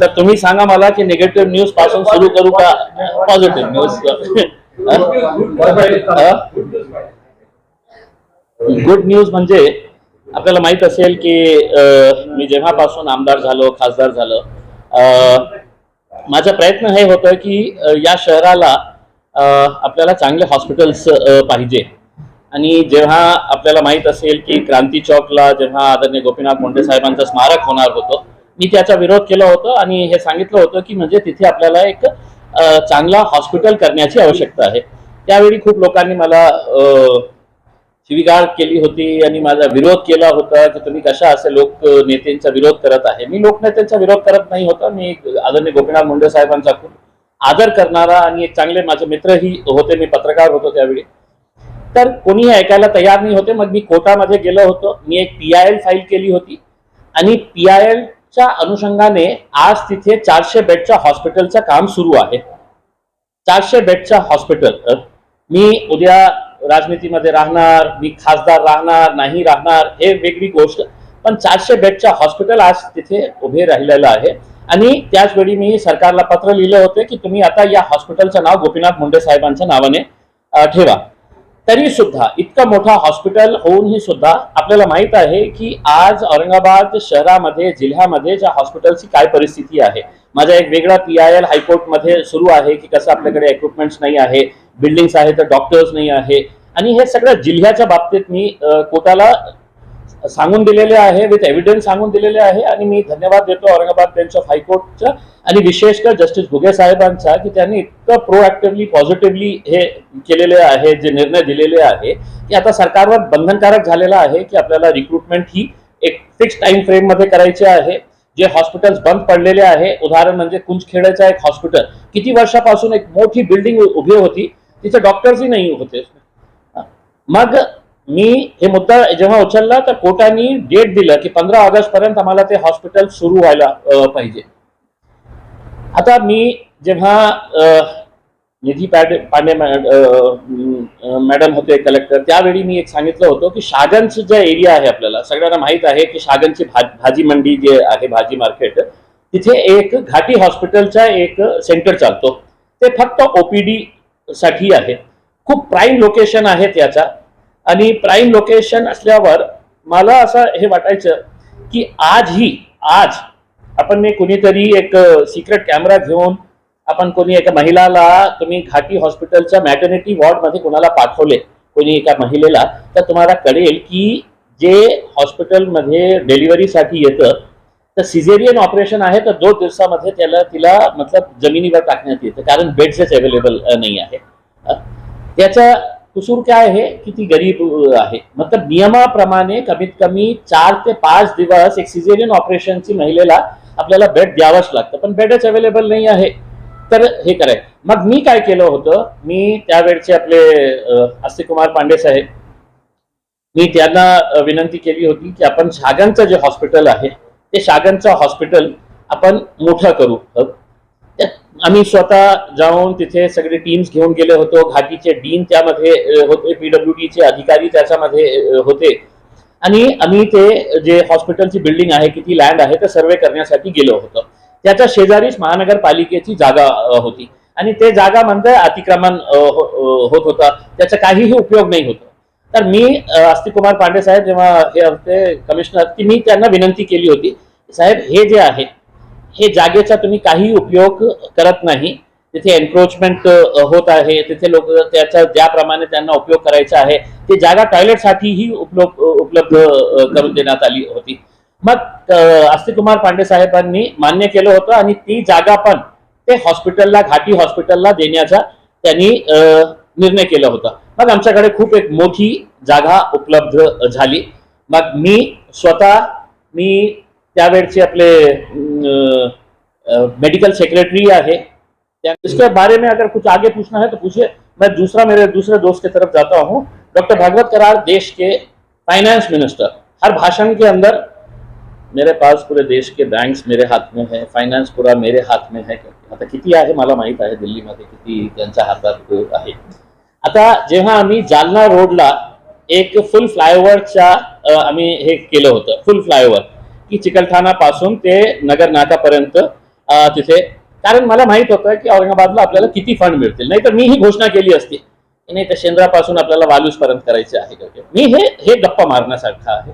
तर तुम्ही सांगा मला की निगेटिव्ह न्यूज पासून सुरू करू का पॉझिटिव्ह न्यूज? गुड न्यूज म्हणजे आपल्याला माहित असेल की मी जेव्हापासून आमदार झालो, खासदार झालो, माझा प्रयत्न हे होतं की या शहराला आपल्याला चांगले हॉस्पिटल्स पाहिजे. आणि जेव्हा आपल्याला माहित असेल की क्रांती चौकला जेव्हा आदरणीय गोपीनाथ मुंडे साहेबांचं स्मारक होणार होतं, मी त्याचा विरोध केला होता आणि हे सांगितलं होतं की म्हणजे तिथे आपल्याला एक चांगला हॉस्पिटल करण्याची आवश्यकता आहे. त्यावेळी खूप लोकांनी मला शिवीगाळ केली होती आणि माझा विरोध केला होता की तुम्ही कशा असे लोक नेत्यांचा विरोध करत आहे. मी लोकनेत्यांचा विरोध करत नाही होता. मी आदरणीय गोपीनाथ मुंडे साहेबांचा खूप आदर करणारा आणि एक चांगले माझे मित्रही होते. मी पत्रकार होतो त्यावेळी. तर कोणीही ऐकायला तयार नाही होते. मग मी कोर्टामध्ये गेलो होतो. मी एक PIL फाईल केली होती आणि PILच्या अनुषंगाने आज तिथे 400 बेडच्या हॉस्पिटलचं काम सुरू आहे. 400 बेडच्या हॉस्पिटल. मी उद्या राजनीतीमध्ये राहणार, मी खासदार राहणार नाही राहणार हे वेगळी गोष्ट, पण 400 बेडच्या हॉस्पिटल आज तिथे उभे राहिलेलं आहे. आणि त्याचवेळी मी सरकारला पत्र लिहिले होते की तुम्ही आता या हॉस्पिटलचं नाव गोपीनाथ मुंडे साहेबांच्या नावाने ठेवा. तरी सुद्धा इतकं मोठा हॉस्पिटल होऊनही सुद्धा आपल्याला माहित आहे की आज औरंगाबाद शहरामध्ये, जिल्ह्यामध्ये ज्या हॉस्पिटलची काय परिस्थिती आहे. माझा एक वेगळा PIL हायकोर्टमध्ये सुरू आहे की कसं आपल्याकडे इक्विपमेंट्स नाही आहे, बिल्डिंग्स आहे तर डॉक्टर्स नाही आहे. आणि हे सगळं जिल्ह्याच्या बाबतीत मी कोर्टाला सांगून दिलेले आहे, विथ एव्हिडन्स सांगून दिलेले आहे. आणि मी धन्यवाद देतो औरंगाबाद बेंच ऑफ हायकोर्टचा आणि विशेषतः जस्टिस घुगे साहेबांचा की त्यांनी इतकं प्रोएक्टिव्हली, पॉझिटिव्हली हे केलेले आहे, जे निर्णय दिलेले आहे की आता सरकारवर बंधनकारक झालेला आहे की आपल्याला रिक्रुटमेंट ही एक फिक्स टाइम फ्रेम मध्ये करायची आहे. जे हॉस्पिटल्स बंद पडलेले आहे, उदाहरण म्हणजे कुंजखेड्याचं एक हॉस्पिटल, किती वर्षापासून एक मोठी बिल्डिंग उभी होती, तिथे डॉक्टर्सही नाही होते. मग मी हे मुद्दा जेव्हा उचलला तर कोर्टाने डेट दिलं की 15 ऑगस्ट पर्यंत आम्हाला ते हॉस्पिटल सुरू व्हायला पाहिजे. आता मी जेव्हा निधी पांडे मॅडम होते कलेक्टर, त्यावेळी मी एक सांगितलं होतं की शागनचं जे एरिया आहे, आपल्याला सगळ्यांना माहित आहे की शागनची भाजी मंडी जे आहे, भाजी मार्केट, तिथे एक घाटी हॉस्पिटलचा एक सेंटर चालतो. ते फक्त OPD साठी आहे. खूप प्राईम लोकेशन आहे त्याचा. आणि प्राईम लोकेशन असल्यावर मला असं हे वाटायचं की आज आपण कुणीतरी एक सिक्रेट कॅमेरा घेऊन आपण कोणी एका महिलाला तुम्ही घाटी हॉस्पिटलच्या मॅटर्निटी वॉर्डमध्ये कोणाला पाठवले, कोणी एका महिलेला, तर तुम्हाला कळेल की जे हॉस्पिटलमध्ये डिलिव्हरीसाठी येतं तर सिझेरियन ऑपरेशन आहे तर 2 दिवसामध्ये तिला मतलब जमिनीवर टाकण्यात येतं, कारण बेड्सच अवेलेबल नाही आहे. त्याचा कसूर काय आहे की ती गरीब आहे. मतलब नियमाप्रमाणे कमीत कमी 4 ते 5 दिवस एक सिझेरियन ऑपरेशनची महिलेला आपल्याला बेड द्यावंच लागतं, पण बेडच अवेलेबल नाही आहे. तर हे करायचं. मग मी काय केलं होतं, मी त्यावेळचे आपले अस्तिकुमार पांडे साहेब, मी त्यांना विनंती केली होती की आपण शागनचं जे हॉस्पिटल आहे ते शागनचं हॉस्पिटल आपण मोठं करू. आम्ही स्वतः जाऊन तिथे सगळे टीम्स घेऊन गेले होतो. घाटीचे डीन त्यामध्ये होते, PWDचे अधिकारी त्याच्यामध्ये होते. आणि आम्ही ते जे हॉस्पिटलची बिल्डिंग आहे, किती लँड आहे, ते सर्वे करण्यासाठी गेलो होतो. त्याच्या शेजारीच महानगरपालिकेची जागा होती आणि ते जागा म्हणजे अतिक्रमण होत होता, त्याचा काहीही उपयोग नाही होता. तर मी अस्तिकुमार पांडे साहेब जेव्हा हे होते कमिशनर, की मी त्यांना विनंती केली होती, साहेब हे जे आहे हे जागेचा तुम्ही काही उपयोग करत नाही, तिथे एन्क्रोचमेंट होत आहे, तिथे लोक त्याचा ज्याप्रमाणे त्यांना उपयोग करायचा आहे ती जागा टॉयलेटसाठीही उपलब्ध करून देण्यात आली होती. मग अस्तिकुमार पांडे साहेबांनी मान्य केलं होतं आणि ती जागा पण ते हॉस्पिटलला, घाटी हॉस्पिटलला देण्याचा त्यांनी निर्णय केला होता. मग आमच्याकडे खूप एक मोठी जागा उपलब्ध झाली. मग मी स्वतः त्यावेळचे आपले मेडिकल सेक्रेटरी आहे, इसके बारे में अगर कुछ आगे पूछना है तो पूछिए. मैं मेरे दूसरे दोस्त की तरफ जाता हूँ. डॉक्टर भागवत करार देश के फाइनेंस मिनिस्टर. हर भाषण के अंदर मेरे पास पूरे देश के बँक्स मेरे हाथ में है, फायनान्स पूरा मेरे हाथ में है. आता किती आहे मला माहित आहे दिल्लीमध्ये किती त्यांच्या हातात आहे. आता जेव्हा आम्ही जालना रोडला एक फुल फ्लायओव्हरच्या आम्ही हे केलं होतं, फुल फ्लायओव्हर की चिकलठाणा पासून ते नगर नाकापर्यंत तिथे, कारण मला माहित होतं की औरंगाबादला आपल्याला किती फंड मिळतील. नाहीतर मी ही घोषणा केली असती की नाही, त्या शेंद्रापासून आपल्याला वालूजपर्यंत करायचे आहे. मी हे गप्पा मारण्यासारखं आहे.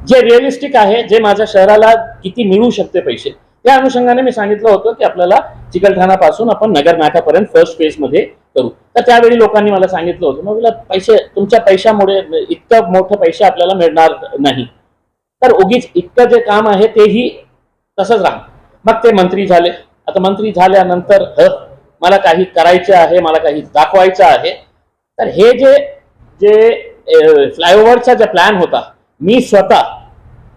जे रिअलिस्टिक आहे, जे माझ्या शहराला किती मिळू शकते पैसे, त्या अनुषंगाने मी सांगितलं होतं की आपल्याला चिकलठाणापासून आपण नगर नाक्यापर्यंत फर्स्ट फेज मध्ये करू. तर त्यावेळी लोकांनी मला सांगितलं होतं, मग पैसे, तुमच्या पैशामुळे इतकं मोठं पैसे आपल्याला मिळणार नाही, तर उगीच इतकं जे काम आहे तेही तसंच राहा. मग ते मंत्री झाले. आता मंत्री झाल्यानंतर मला काही करायचे आहे, मला काही दाखवायचं आहे. तर हे जे फ्लायओव्हरचा जो प्लॅन होता, मी स्वतः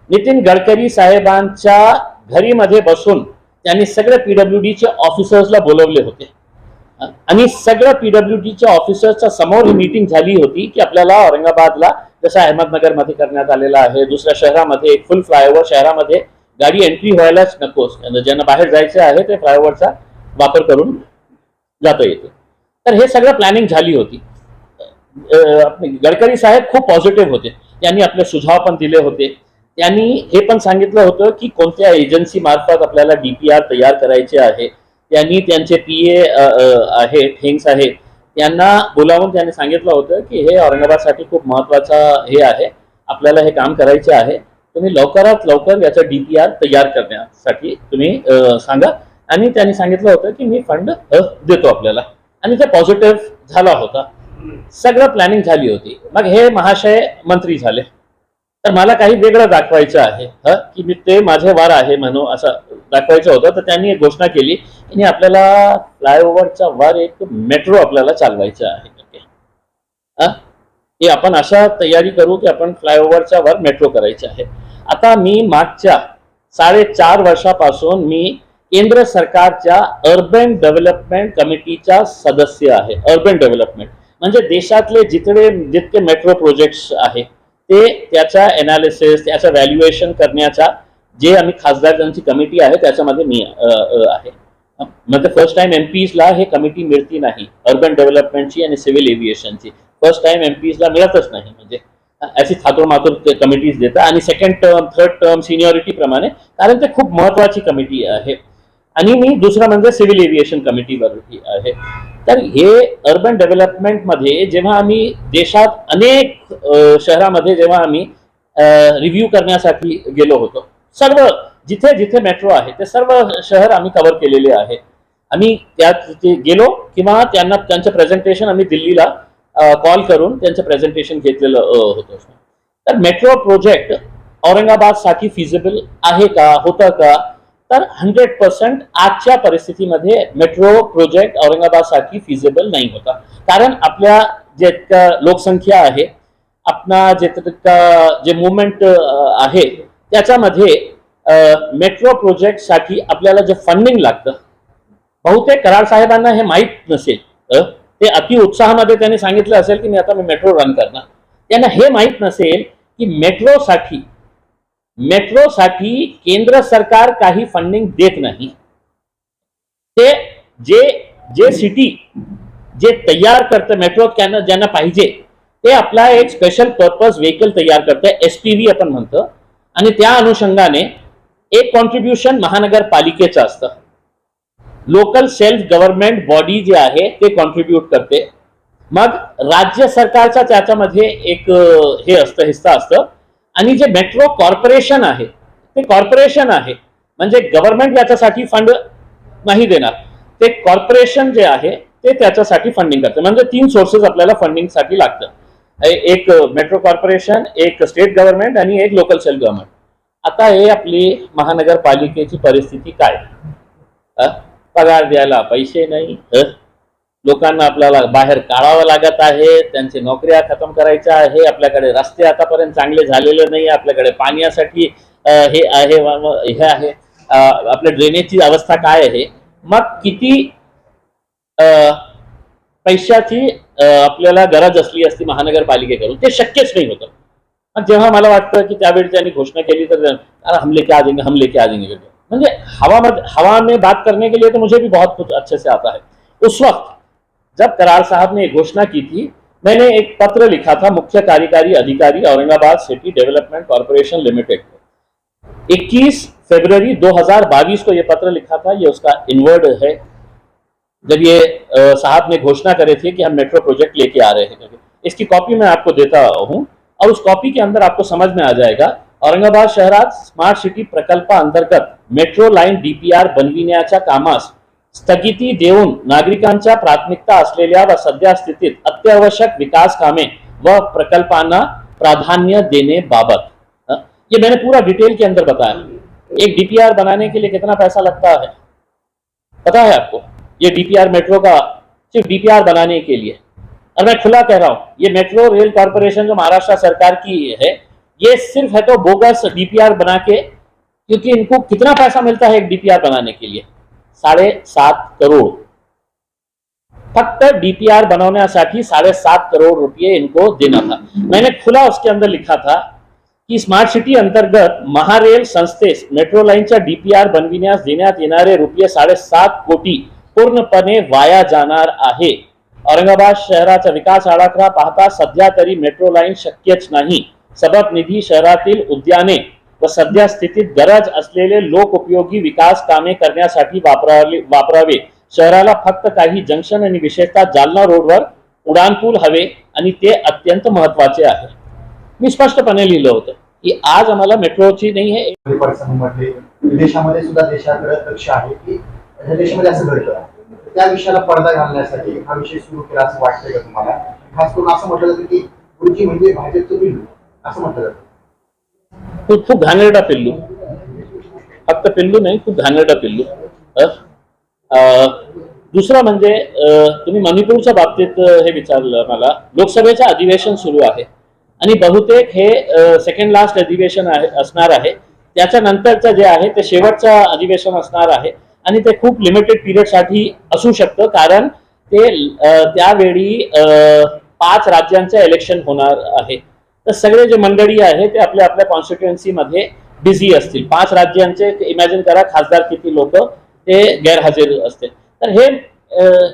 नितीन गडकरी साहेबांच्या घरीमध्ये बसून त्यांनी सगळे पीडब्ल्यूडीचे ऑफिसर्सला बोलवले होते आणि सगळं पीडब्ल्यूडीच्या ऑफिसर्सच्या समोर ही मीटिंग झाली होती की आपल्याला औरंगाबादला जसं अहमदनगरमध्ये करण्यात आलेला आहे, दुसऱ्या शहरामध्ये एक फुल फ्लायओव्हर शहरामध्ये गाडी एंट्री व्हायलाच नकोस, ज्यांना बाहेर जायचं आहे ते फ्लायओव्हरचा वापर करून जाता येते. तर हे सगळं प्लॅनिंग झाली होती. गडकरी साहेब खूप पॉझिटिव्ह होते. त्यांनी आपले सुझाव पण दिले होते. त्यांनी हे पण सांगितलं होतं की कोणत्या एजन्सी मार्फत आपल्याला डीपीआर तयार करायचे आहे. त्यांनी त्यांचे पीए आहे, ठेंग्स आहे, त्यांना बोलावून त्यांनी सांगितलं होतं की हे औरंगाबादसाठी खूप महत्वाचा हे आहे, आपल्याला हे काम करायचे आहे, तुम्ही लवकरात लवकर याचा डीपीआर तयार करण्यासाठी तुम्ही सांगा. आणि त्यांनी सांगितलं होतं की मी फंड देतो आपल्याला, आणि ते पॉझिटिव्ह झाला होता. सगळं प्लॅनिंग झाली होती. मग हे महाशय मंत्री झाले, तर मला काही वेगळं दाखवायचं आहे की मी ते माझे वार आहे म्हणून असं दाखवायचं होतं. तर त्यांनी एक घोषणा केली की आपल्याला फ्लायओव्हरच्या वर एक मेट्रो आपल्याला चालवायचं आहे. हे आपण अशा तयारी करू की आपण फ्लायओव्हरच्या वर मेट्रो करायचे आहे. आता मी मागच्या 4.5 वर्षापासून मी केंद्र सरकारच्या अर्बन डेव्हलपमेंट कमिटीचा सदस्य आहे. अर्बन डेव्हलपमेंट म्हणजे देशातले जितके मेट्रो प्रोजेक्ट्स आहे ते त्याचा एनालिसिस, त्याचं व्हॅल्युएशन करण्याचा जे आम्ही खासदारांची कमिटी आहे त्याच्यामध्ये मी आहे. म्हणजे फर्स्ट टाइम एमपीजला हे कमिटी मिळती नाही, अर्बन डेव्हलपमेंटची आणि सिव्हिल एव्हिएशनची फर्स्ट टाइम एमपीजला मिळतच नाही. म्हणजे अशी थातुरमातुर कमिटीज देतात आणि second term, third term seniority प्रमाणे, कारण ते खूप महत्वाची कमिटी आहे. आणि मी दुसरा म्हणजे सिव्हिल एव्हिएशन कमिटीवरती आहे. तर हे अर्बन डेव्हलपमेंटमध्ये जेव्हा आम्ही देशात अनेक शहरामध्ये जेव्हा आम्ही रिव्ह्यू करण्यासाठी गेलो होतो, सर्व जिथे जिथे मेट्रो आहे ते सर्व शहर आम्ही कव्हर केलेले आहे. आम्ही त्यात गेलो किंवा त्यांना त्यांचं प्रेझेंटेशन आम्ही दिल्लीला कॉल करून त्यांचं प्रेझेंटेशन घेतलेलं होतं. तर मेट्रो प्रोजेक्ट औरंगाबादसाठी फिजिबल आहे का, होतं का? तर 100% आजच्या परिस्थितीमध्ये मेट्रो प्रोजेक्ट औरंगाबादसाठी फिजिबल नाही होता. कारण आपल्या जितका लोकसंख्या आहे, आपला जे मुवमेंट आहे त्याच्यामध्ये मेट्रो प्रोजेक्टसाठी आपल्याला जे फंडिंग लागतं, बहुतेक कराड साहेबांना हे माहीत नसेल. ते अति उत्साहामध्ये त्यांनी सांगितलं असेल की मी आता मेट्रो रन करणार. त्यांना हे माहीत नसेल की मेट्रोसाठी केंद्र सरकार काही फंडिंग देत नाही. ते जे सिटी जे तयार करतं मेट्रो ज्यांना पाहिजे ते आपला एक स्पेशल पर्पज व्हेकल तयार करतं, एसपीव्ही आपण म्हणतो, आणि त्या अनुषंगाने एक कॉन्ट्रीब्युशन महानगरपालिकेचं असतं. लोकल सेल्फ गव्हर्नमेंट बॉडी जे आहे ते कॉन्ट्रीब्यूट करते. मग राज्य सरकारचा त्याच्यामध्ये एक हे असतं, हिस्सा असतं. आणि जे मेट्रो कॉर्पोरेशन आहे ते कॉर्पोरेशन आहे, म्हणजे गव्हर्नमेंट याच्यासाठी फंड नाही देणार, ते कॉर्पोरेशन जे आहे ते त्याच्यासाठी फंडिंग करते. म्हणजे 3 सोर्सेस आपल्याला फंडिंगसाठी लागतं, एक मेट्रो कॉर्पोरेशन, एक स्टेट गव्हर्नमेंट आणि एक लोकल सेल्फ गव्हर्नमेंट. आता हे आपली महानगरपालिकेची परिस्थिती काय? पगार द्यायला पैसे नाही, लोकांना आपल्याला बाहेर काढावं लागत आहे, त्यांची नोकऱ्या खतम करायच्या आहे, आपल्याकडे रस्ते आतापर्यंत चांगले झालेले नाही, आपल्याकडे पाण्यासाठी हे आहे, आपल्या ड्रेनेजची अवस्था काय आहे, मग किती पैशाची आपल्याला गरज असली असती महानगरपालिकेकडून, ते शक्यच नाही होतं. जेव्हा मला वाटतं की त्यावेळी त्यांनी घोषणा केली तर हम लेके आ जाएंगे, म्हणजे हवा में बात करने के लिए तो मुझे भी बहुत कुछ अच्छे से आता है. उस वक्त जब करार साहब ने घोषणा की थी, मैंने एक पत्र लिखा था मुख्य कार्यकारी अधिकारी Aurangabad city development corporation limited को. 21 फरवरी 2022 को ये पत्र लिखा था, ये उसका इनवर्ड है, जब ये साहब ने घोषणा करे थे कि हम मेट्रो प्रोजेक्ट लेके आ रहे हैं। इसकी कॉपी मैं आपको देता हूं और उस कॉपी के अंदर आपको समझ में आ जाएगा। औरंगाबाद शहरात स्मार्ट सिटी प्रकल्पाअंतर्गत मेट्रो लाईन डीपीआर बनविण्याच्या कामास स्थगिती देऊन नागरिकांच्या प्राथमिकता असलेल्या व सध्या स्थितीत अत्यावश्यक विकास कामे व प्रकल्पांना प्राधान्य देने बाबत। ये मैंने पूरा डिटेल के अंदर बताया। एक डीपीआर बनाने के लिए कितना पैसा लगता है पता है आपको? ये डीपीआर मेट्रो का, सिर्फ डीपीआर बनाने के लिए, और मैं खुला कह रहा हूं, ये मेट्रो रेल कॉर्पोरेशन जो महाराष्ट्र सरकार की है, ये सिर्फ है तो बोगस डीपीआर बना के, क्योंकि इनको कितना पैसा मिलता है एक डीपीआर बनाने के लिए? 7.5 करोड़। फक्त डीपीआर बनवण्यासाठी 7.5 करोड़ रुपये इनको देना था। मैंने खुला उसके अंदर लिखा था की स्मार्ट सिटी अंतर्गत महारेल संस्थेस मेट्रो लाईनच्या डीपीआर बनविण्यास देण्यात येणारे रुपये 7.5 कोटी पूर्णपणे वाया जाणार आहे। औरंगाबाद शहराचा विकास आराखडा पाहता सध्या तरी मेट्रो लाईन शक्यच नाही। सबब निधी शहरातील उद्याने व सध्या स्थितीत गरज असलेले लोकोपयोगी विकास कामे करण्यासाठी वापरावे। शहराला फक्त काही जंक्शन आणि विशेषतः जालना रोडवर उडानपूल हवे आणि ते अत्यंत महत्वाचे आहे। मी स्पष्टपणे लिहिलं होतं की आज आम्हाला मेट्रोची नाही आहे। परिसरामध्ये विदेशामध्ये सुद्धा देशाकडे लक्ष आहे की ह्या देशामध्ये असं घडतं, त्या विषयाला पडदा घालण्यासाठी हा विषय सुरू केला असं वाटतंय का तुम्हाला? खास करून असं म्हटलं जातं की गुरुजी म्हणजे भाजपचं पिल्लू असं म्हटलं जातं। खूप घाणेरडा पिल्लू, फक्त पिल्लू नाही, खूप घाणेरडा पिल्लू। दुसरं म्हणजे तुम्ही मणिपूरच्या बाबतीत हे विचारलं मला। लोकसभेचं अधिवेशन सुरू आहे आणि बहुतेक हे सेकंड लास्ट अधिवेशन असणार आहे। त्याच्यानंतरचं जे आहे ते शेवटचं अधिवेशन असणार आहे आणि ते खूप लिमिटेड पिरियड साठी असू शकतं, कारण ते त्यावेळी 5 राज्यांचे इलेक्शन होणार आहे। तर सगळे जे मंडळी आहे ते आपल्या आपल्या कॉन्स्टिट्युएन्सी मध्ये बिझी असतील। 5 राज्यांचे इमॅजिन करा खासदार किती लोक ते गैरहजर असते। तर हे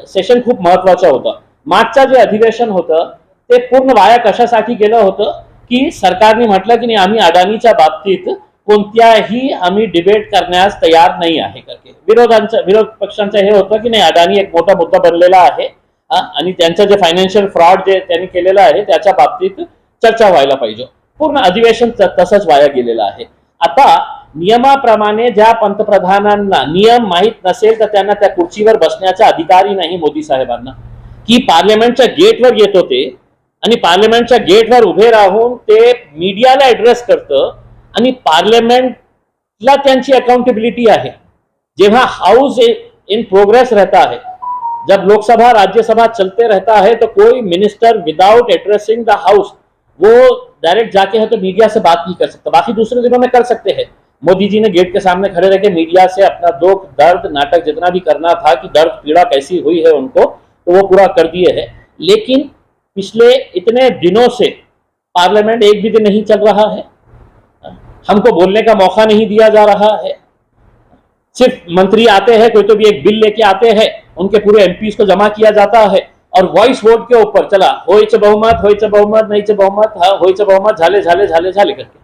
सेशन खूप महत्वाचं होतं। मागचं जे अधिवेशन होतं ते पूर्ण वाया कशासाठी गेलं होतं की सरकारने म्हटलं की नाही आम्ही अडानीच्या बाबतीत कोणत्याही आम्ही डिबेट करण्यास तयार नाही आहे करके। विरोध पक्षांचं हे होतं की नाही अडानी एक मोठा मुद्दा बनलेला आहे आणि त्यांचं जे फायनान्शियल फ्रॉड जे त्यांनी केलेलं आहे त्याच्या बाबतीत चर्चा व्हायला पाहिजे। पूर्ण अधिवेशन तसंच वाया गेलेलं आहे। आता नियमाप्रमाणे ज्या पंतप्रधानांना नियम माहीत नसेल तर त्यांना त्या खुर्चीवर बसण्याचा अधिकारही नाही मोदी साहेबांना, की पार्लमेंटच्या गेटवर येत होते आणि पार्लमेंटच्या गेटवर उभे राहून ते मीडियाला ऍड्रेस करतं आणि पार्लियामेंटला त्यांची अकाउंटेबिलिटी आहे। जेव्हा हाउस इन प्रोग्रेस रहता है, जब लोकसभा राज्यसभा चलते रहता है तो कोई minister without addressing the house वो डायरेक्ट जाके है तो मीडिया से बात नहीं कर सकता। बाकी दूसरे दिनों में कर सकते हैं। मोदी जी ने गेट के सामने खड़े रह के मीडिया से अपना दुख दर्द नाटक जितना भी करना था कि दर्द पीड़ा कैसी हुई है उनको, तो वो पूरा कर दिए है। लेकिन पिछले इतने दिनों से पार्लियामेंट एक भी दिन नहीं चल रहा है, हमको बोलने का मौका नहीं दिया जा रहा है। सिर्फ मंत्री आते हैं, कोई तो भी एक बिल लेके आते हैं, उनके पूरे एमपीज को जमा किया जाता है और वॉइस वोट के ऊपर चला होयचं बहुमत नाहीचं बहुमत, होयचं बहुमत झाले झाले झाले झाले करके।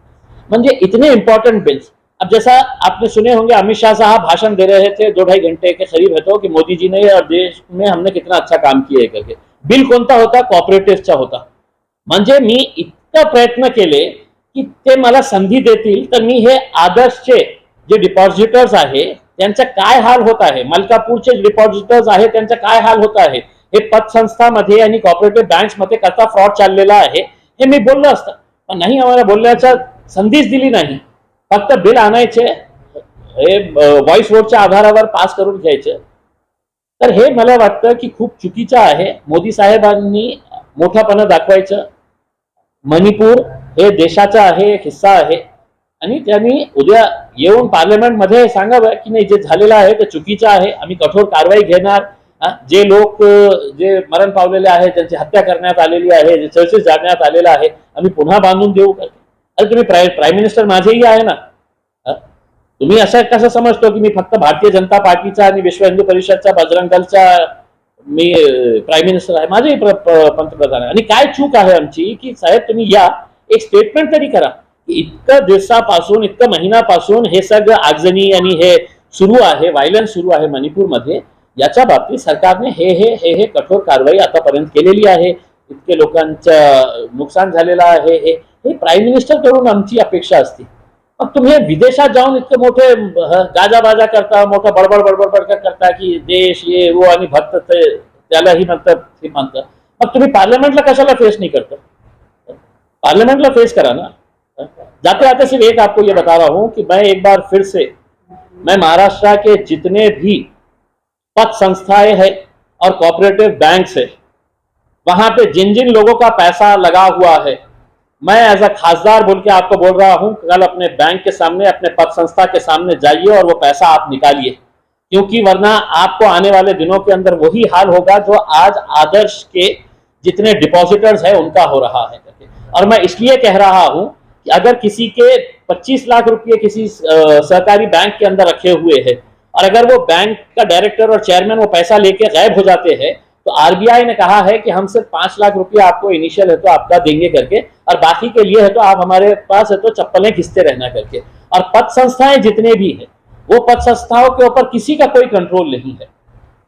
म्हणजे इतने इंपॉर्टेंट बिल्स। अब जैसा आपने सुने होंगे अमित शाह साहब भाषण दे रहे थे 2-2.5 घंटे के करीब है तो कि मोदी जी ने और देश में हमने कितना अच्छा काम किया है करके। बिल कोणता होता? कॉपरेटिव्हचा होता। म्हणजे मी इतका प्रयत्न केले की ते मला संधी देतील तर मी हे आदर्शचे जे डिपॉझिटर्स आहे त्यांचा काय हाल होत आहे, मलकापूरचे डिपॉझिटर्स आहे त्यांचा काय हाल होत आहे, हे पतसंस्थामध्ये आणि कॉपरेटिव्ह बँक्समध्ये कसा फ्रॉड चाललेला आहे हे मी बोललो असतं, पण नाही आम्हाला बोलण्याचा संधीच दिली नाही। फक्त बिल आणायचे, हे व्हॉइस वोटच्या आधारावर पास करून घ्यायचे। तर हे मला वाटतं की खूप चुकीचं आहे। मोदी साहेबांनी मोठापणा दाखवायचं। मणिपूर हे देशाचा आहे, एक हिस्सा आहे आणि त्यांनी उद्या येऊन पार्लमेंटमध्ये सांगावं की नाही जे झालेलं आहे ते चुकीचं आहे, आम्ही कठोर कारवाई घेणार। जे लोक जे मरण पावलेले आहे, ज्यांची हत्या करण्यात आलेली आहे, जे चर्चेस जाळण्यात आलेलं आहे, आम्ही पुन्हा बांधून देऊ करते। अरे तुम्ही प्राईम मिनिस्टर माझेही आहे ना, तुम्ही असं कसं समजतो की मी फक्त भारतीय जनता पार्टीचा आणि विश्व हिंदू परिषदचा बजरंग दलचा मी प्राईम मिनिस्टर आहे, माझेही पंतप्रधान आहे। आणि काय चूक आहे आमची की साहेब तुम्ही या एक स्टेटमेंट तरी करा इतकं दिवसापासून इतकं महिन्यापासून हे सगळं आगजनी आणि हे सुरू आहे, व्हायलन्स सुरू आहे मणिपूरमध्ये, याच्या बाबतीत सरकारने हे कठोर कारवाई आतापर्यंत केलेली आहे. इतके लोकांचं नुकसान झालेलं आहे, हे प्राईम मिनिस्टर कडून आमची अपेक्षा असते. मग तुम्ही विदेशात जाऊन इतके मोठे गाजाबाजा करता, मोठं बडबड करता की देश ये वो आणि भक्त त्यालाही नंतर हे मानतं. मग तुम्ही पार्लियामेंटला कशाला फेस नहीं करते? पार्लियामेंटला फेस करा ना. जाते आते सिर्फ एक आपको ये बता रहा हूं कि मैं एक बार फिर से मैं महाराष्ट्र के जितने भी पद संस्थाएं हैं और कोऑपरेटिव बैंक्स है, वहां पे जिन जिन लोगों का पैसा लगा हुआ है, मैं एज अ खासदार बोल के आपको बोल रहा हूं, कल अपने बैंक के सामने, अपने पद संस्था के सामने जाइए और वो पैसा आप निकालिए, क्योंकि वरना आपको आने वाले दिनों के अंदर वही हाल होगा जो आज आदर्श के जितने डिपॉजिटर्स है उनका हो रहा है. और मैं इसलिए कह रहा हूं कि अगर किसी के 25 लाख रुपए किसी सहकारी बैंक के अंदर रखे हुए हैं और अगर वो बैंक का डायरेक्टर और चेयरमैन वो पैसा लेके गायब हो जाते हैं, तो आरबीआई ने कहा है कि हम सिर्फ 5 लाख रुपया आपको इनिशियल है तो आपका देंगे करके, और बाकी के लिए है तो आप हमारे पास है तो चप्पलें घिसते रहना करके. और पद संस्थाएं जितने भी है, वो पद संस्थाओं के ऊपर किसी का कोई कंट्रोल नहीं है.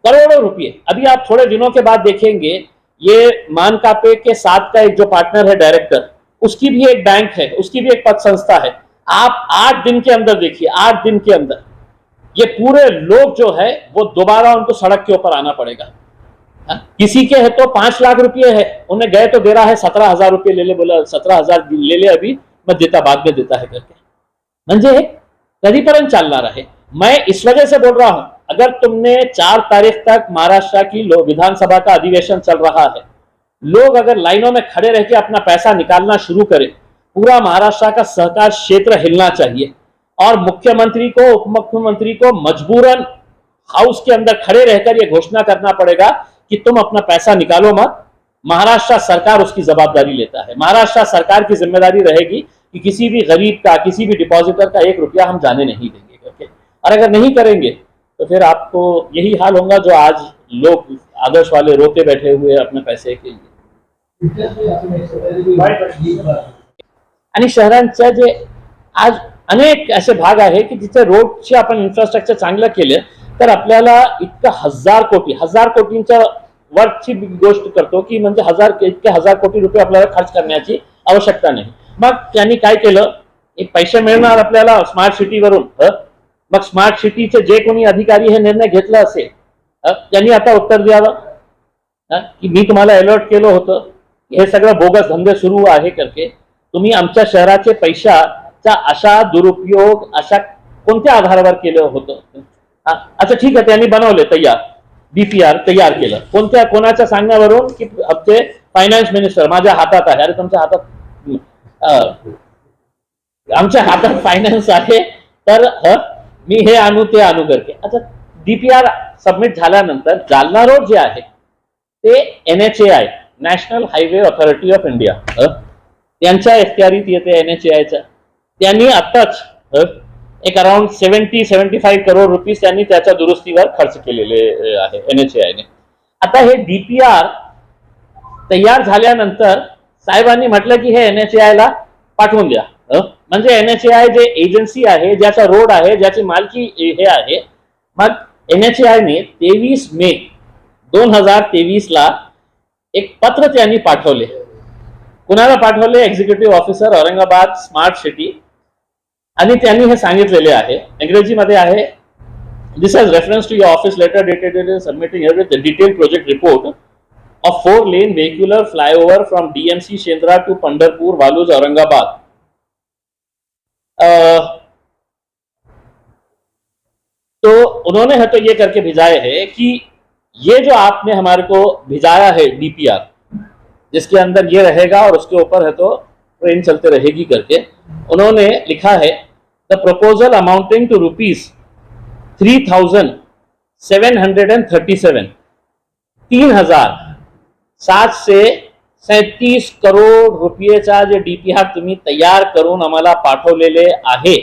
करोड़ों रुपये. अभी आप थोड़े दिनों के बाद देखेंगे, ये मानकापे के साथ का एक जो पार्टनर है डायरेक्टर, उसकी भी एक बैंक है, उसकी भी एक पद संस्था है. आप 8 दिन के अंदर देखिए, 8 दिन के अंदर ये पूरे लोग जो है वो दोबारा उनको सड़क के ऊपर आना पड़ेगा. किसी के है तो 5 लाख रुपये है, उन्हें गए तो दे रहा है 17,000 रुपये ले ले, बोला 17,000 ले ले, अभी मैं देता, बाद में देता है करके. म्हणजे कधीपर्यंत चालणार आहे? मैं इस वजह से बोल रहा हूं, अगर तुमने 4 तारीख तक महाराष्ट्र की विधानसभा का अधिवेशन चल रहा है, लोग अगर लाइनों में खड़े रह के अपना पैसा निकालना शुरू करें, पूरा महाराष्ट्र का सहकार क्षेत्र हिलना चाहिए और मुख्यमंत्री को, उप मुख्यमंत्री को मजबूरन हाउस के अंदर खड़े रहकर यह घोषणा करना पड़ेगा कि तुम अपना पैसा निकालो मत. महाराष्ट्र सरकार उसकी जवाबदारी लेता है. महाराष्ट्र सरकार की जिम्मेदारी रहेगी कि किसी भी गरीब का, किसी भी डिपॉजिटर का 1 रुपया हम जाने नहीं देंगे करके. और अगर नहीं करेंगे तो फिर आपको यही हाल होगा जो आज लोग आदर्श वाले रोते बैठे हुए अपने पैसे के लिए. आणि शहरांच्या जे आज अनेक असे भाग आहे की जिथे रोडचे आपण इन्फ्रास्ट्रक्चर चांगलं केलं तर आपल्याला इतकं हजार कोटींच्या वरची गोष्ट करतो की म्हणजे हजार कोटी रुपये आपल्याला खर्च करण्याची आवश्यकता नाही. मग त्यांनी काय केलं, एक पैसे मिळणार आपल्याला स्मार्ट सिटीवरून. मग स्मार्ट सिटीचे जे कोणी अधिकारी हे निर्णय घेतला असेल, त्यांनी आता उत्तर द्यावं की मी तुम्हाला अलर्ट केलं होतं, हे सगळं बोगस धंदे सुरू आहे करके. तुम्ही आमच्या शहराचे पैशाचा अशा दुरुपयोग अशा कोणत्या आधारावर केलं होतं? अच्छा ठीक आहे, त्यांनी बनवले तयार, डीपीआर तयार केलं. कोणाच्या सांगण्यावरून की आमचे फायनान्स मिनिस्टर माझ्या हातात आहे. अरे तुमच्या हातात, आमच्या हातात फायनान्स आहे तर मी हे आणू ते आणू करके. अच्छा, डीपीआर सबमिट झाल्यानंतर जालना रोड जे आहे ते NHAI, national highway authority of India, त्यांच्या इख्तियारीत येते NHAIच्या. त्यांनी आताच एक अराउंड 70-75 करोड रुपये त्यांनी त्याच्या दुरुस्तीवर खर्च केलेले आहे NHAI ने. आता हे डीपीआर तयार झाल्यानंतर साहेबांनी म्हटलं की हे NHAI ला पाठवून द्या. म्हणजे NHAI जे एजन्सी आहे, ज्याचा रोड आहे, ज्याची मालकी हे आहे, मग NHAI ने 23 मे 2023 ला एक पत्र त्यांनी पाठवले. कुणाला पाठवले? Executive officer Aurangabad smart city. आणि त्यांनी हे सांगितलेले आहे, इंग्रजीमध्ये आहे, this has reference to your office letter dated submitting every detail project report of 4 lane vehicular flyover from DMC Shendra to Pandharpur Waluj Aurangabad. तो उन्होंने है तो ये करके भिजाए है कि ये जो आपने हमारे को भिजाया है डीपीआर, जिसके अंदर ये रहेगा और उसके ऊपर है तो ट्रेन चलते रहेगी करके, उन्होंने लिखा है the proposal amounting to rupees 3,737 3,737 crore रुपयेचा जे डीपीआर तुम्ही तयार करून आम्हाला पाठवलेले आहे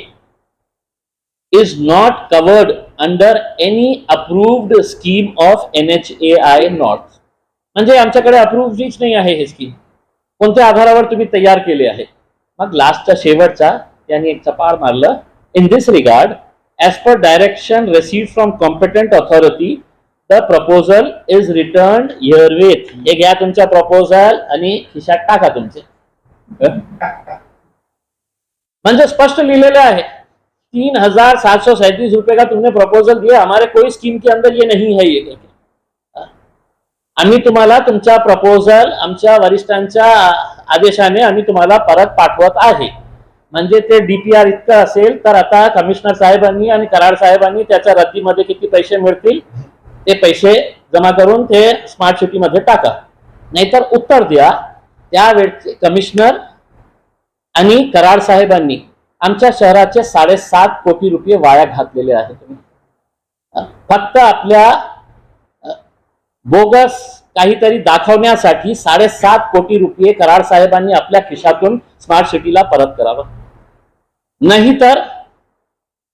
is not covered under any approved scheme of NHAI North. म्हणजे आमच्याकडे अप्रूव्हच नाही आहे हे स्कीम. कोणत्या आधारावर तुम्ही तयार केले आहे? मग लास्टचा शेवटचा त्यांनी एक चपाळ मारलं. In this regard, as per direction received from competent authority, the proposal is return herewith. हे घ्या तुमचा प्रपोजल आणि खिशात टाका तुमचे. म्हणजे स्पष्ट लिहिलेलं आहे, 3,737 रुपये का तुमने प्रपोजल दिया, हमारे कोई स्कीम के अंदर ये नहीं है. ये आम्ही तुम्हाला तुमचा प्रपोजल आमच्या वरिष्ठांच्या आदेशाने आम्ही तुम्हाला परत पाठवत आहे. म्हणजे ते डीपीआर इतकं असेल तर आता कमिशनर साहेबांनी आणि कराड साहेबांनी त्याच्या रद्दीमध्ये किती पैसे मिळतील ते पैसे जमा करून ते स्मार्ट सिटीमध्ये टाका, नाहीतर उत्तर द्या. त्यावेळचे कमिशनर आणि कराड साहेबांनी आमच्या शहराचे 7.5 कोटी रुपये वाया घातलेले आहेत. तुम्ही फक्त आपल्या बोगस काहीतरी दाखवण्यासाठी 7.5 कोटी रुपये कराड साहेबांनी आपल्या खिशातून स्मार्ट सिटीला परत करावं. नाहीतर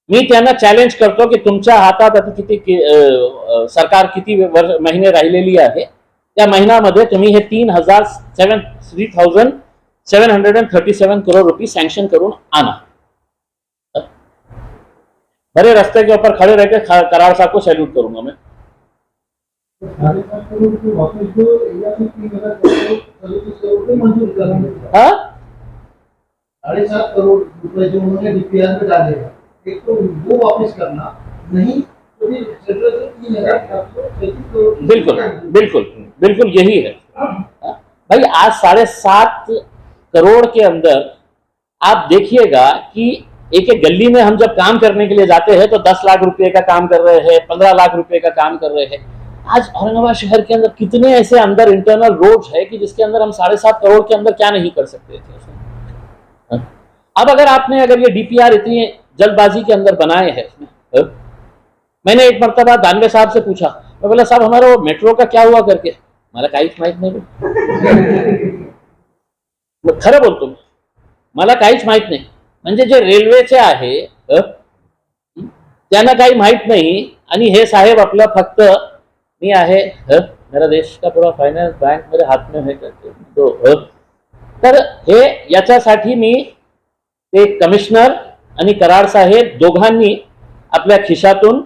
मी त्यांना चॅलेंज करतो की तुमच्या हातात आता किती सरकार किती महिने राहिलेली आहे, त्या महिन्यामध्ये तुम्ही हे 3,737 करोड़ रुपये सँक्शन करून आणा. बड़े रास्ते के ऊपर खड़े रहकर कराड़ साहब को सैल्यूट करूंगा मैं. 7.5 करोड़ रुपये वापस दो या फिर 3,037 करोड़ रुपये मंजूर करेंगे. हाँ, 7.5 करोड़ रुपए जो उन्होंने डीपीआर में डाले हैं, एक तो वो वापस करना, नहीं तो फिर सेंट्रल से 3,737 करोड़. बिल्कुल बिल्कुल बिल्कुल यही है. भाई आज 7.5 करोड़ के अंदर आप देखिएगा कि एक एक गली में हम जब काम करने के लिए जाते हैं तो 10 लाख रुपए का काम कर रहे हैं, 15 लाख रुपए का काम कर रहे हैं. आज औरंगाबाद शहर के अंदर कितने ऐसे अंदर इंटरनल रोड्स है कि जिसके अंदर हम 7.5 करोड़ के अंदर क्या नहीं कर सकते थे. अब अगर ये डीपीआर इतनी जल्दबाजी के अंदर बनाए हैं इसमें, मैंने एक मरतबा दानवे साहब से पूछा, मैं बोला साहब हमारा वो मेट्रो का क्या हुआ करके, मला काहीच माहित नाही. खरं बोलतो, मला काहीच माहित नाही. म्हणजे जे रेल्वेचे आहे त्यांना काही माहित नाही आणि हे साहेब आपलं फक्त मी आहे मेरा देश का पूरा फाइनेंस बैंक मेरे हाथ में है करके तो तर हे याच्यासाठी मी ते कमिशनर आणि कराड साहेब दोघांनी आपल्या खिशातून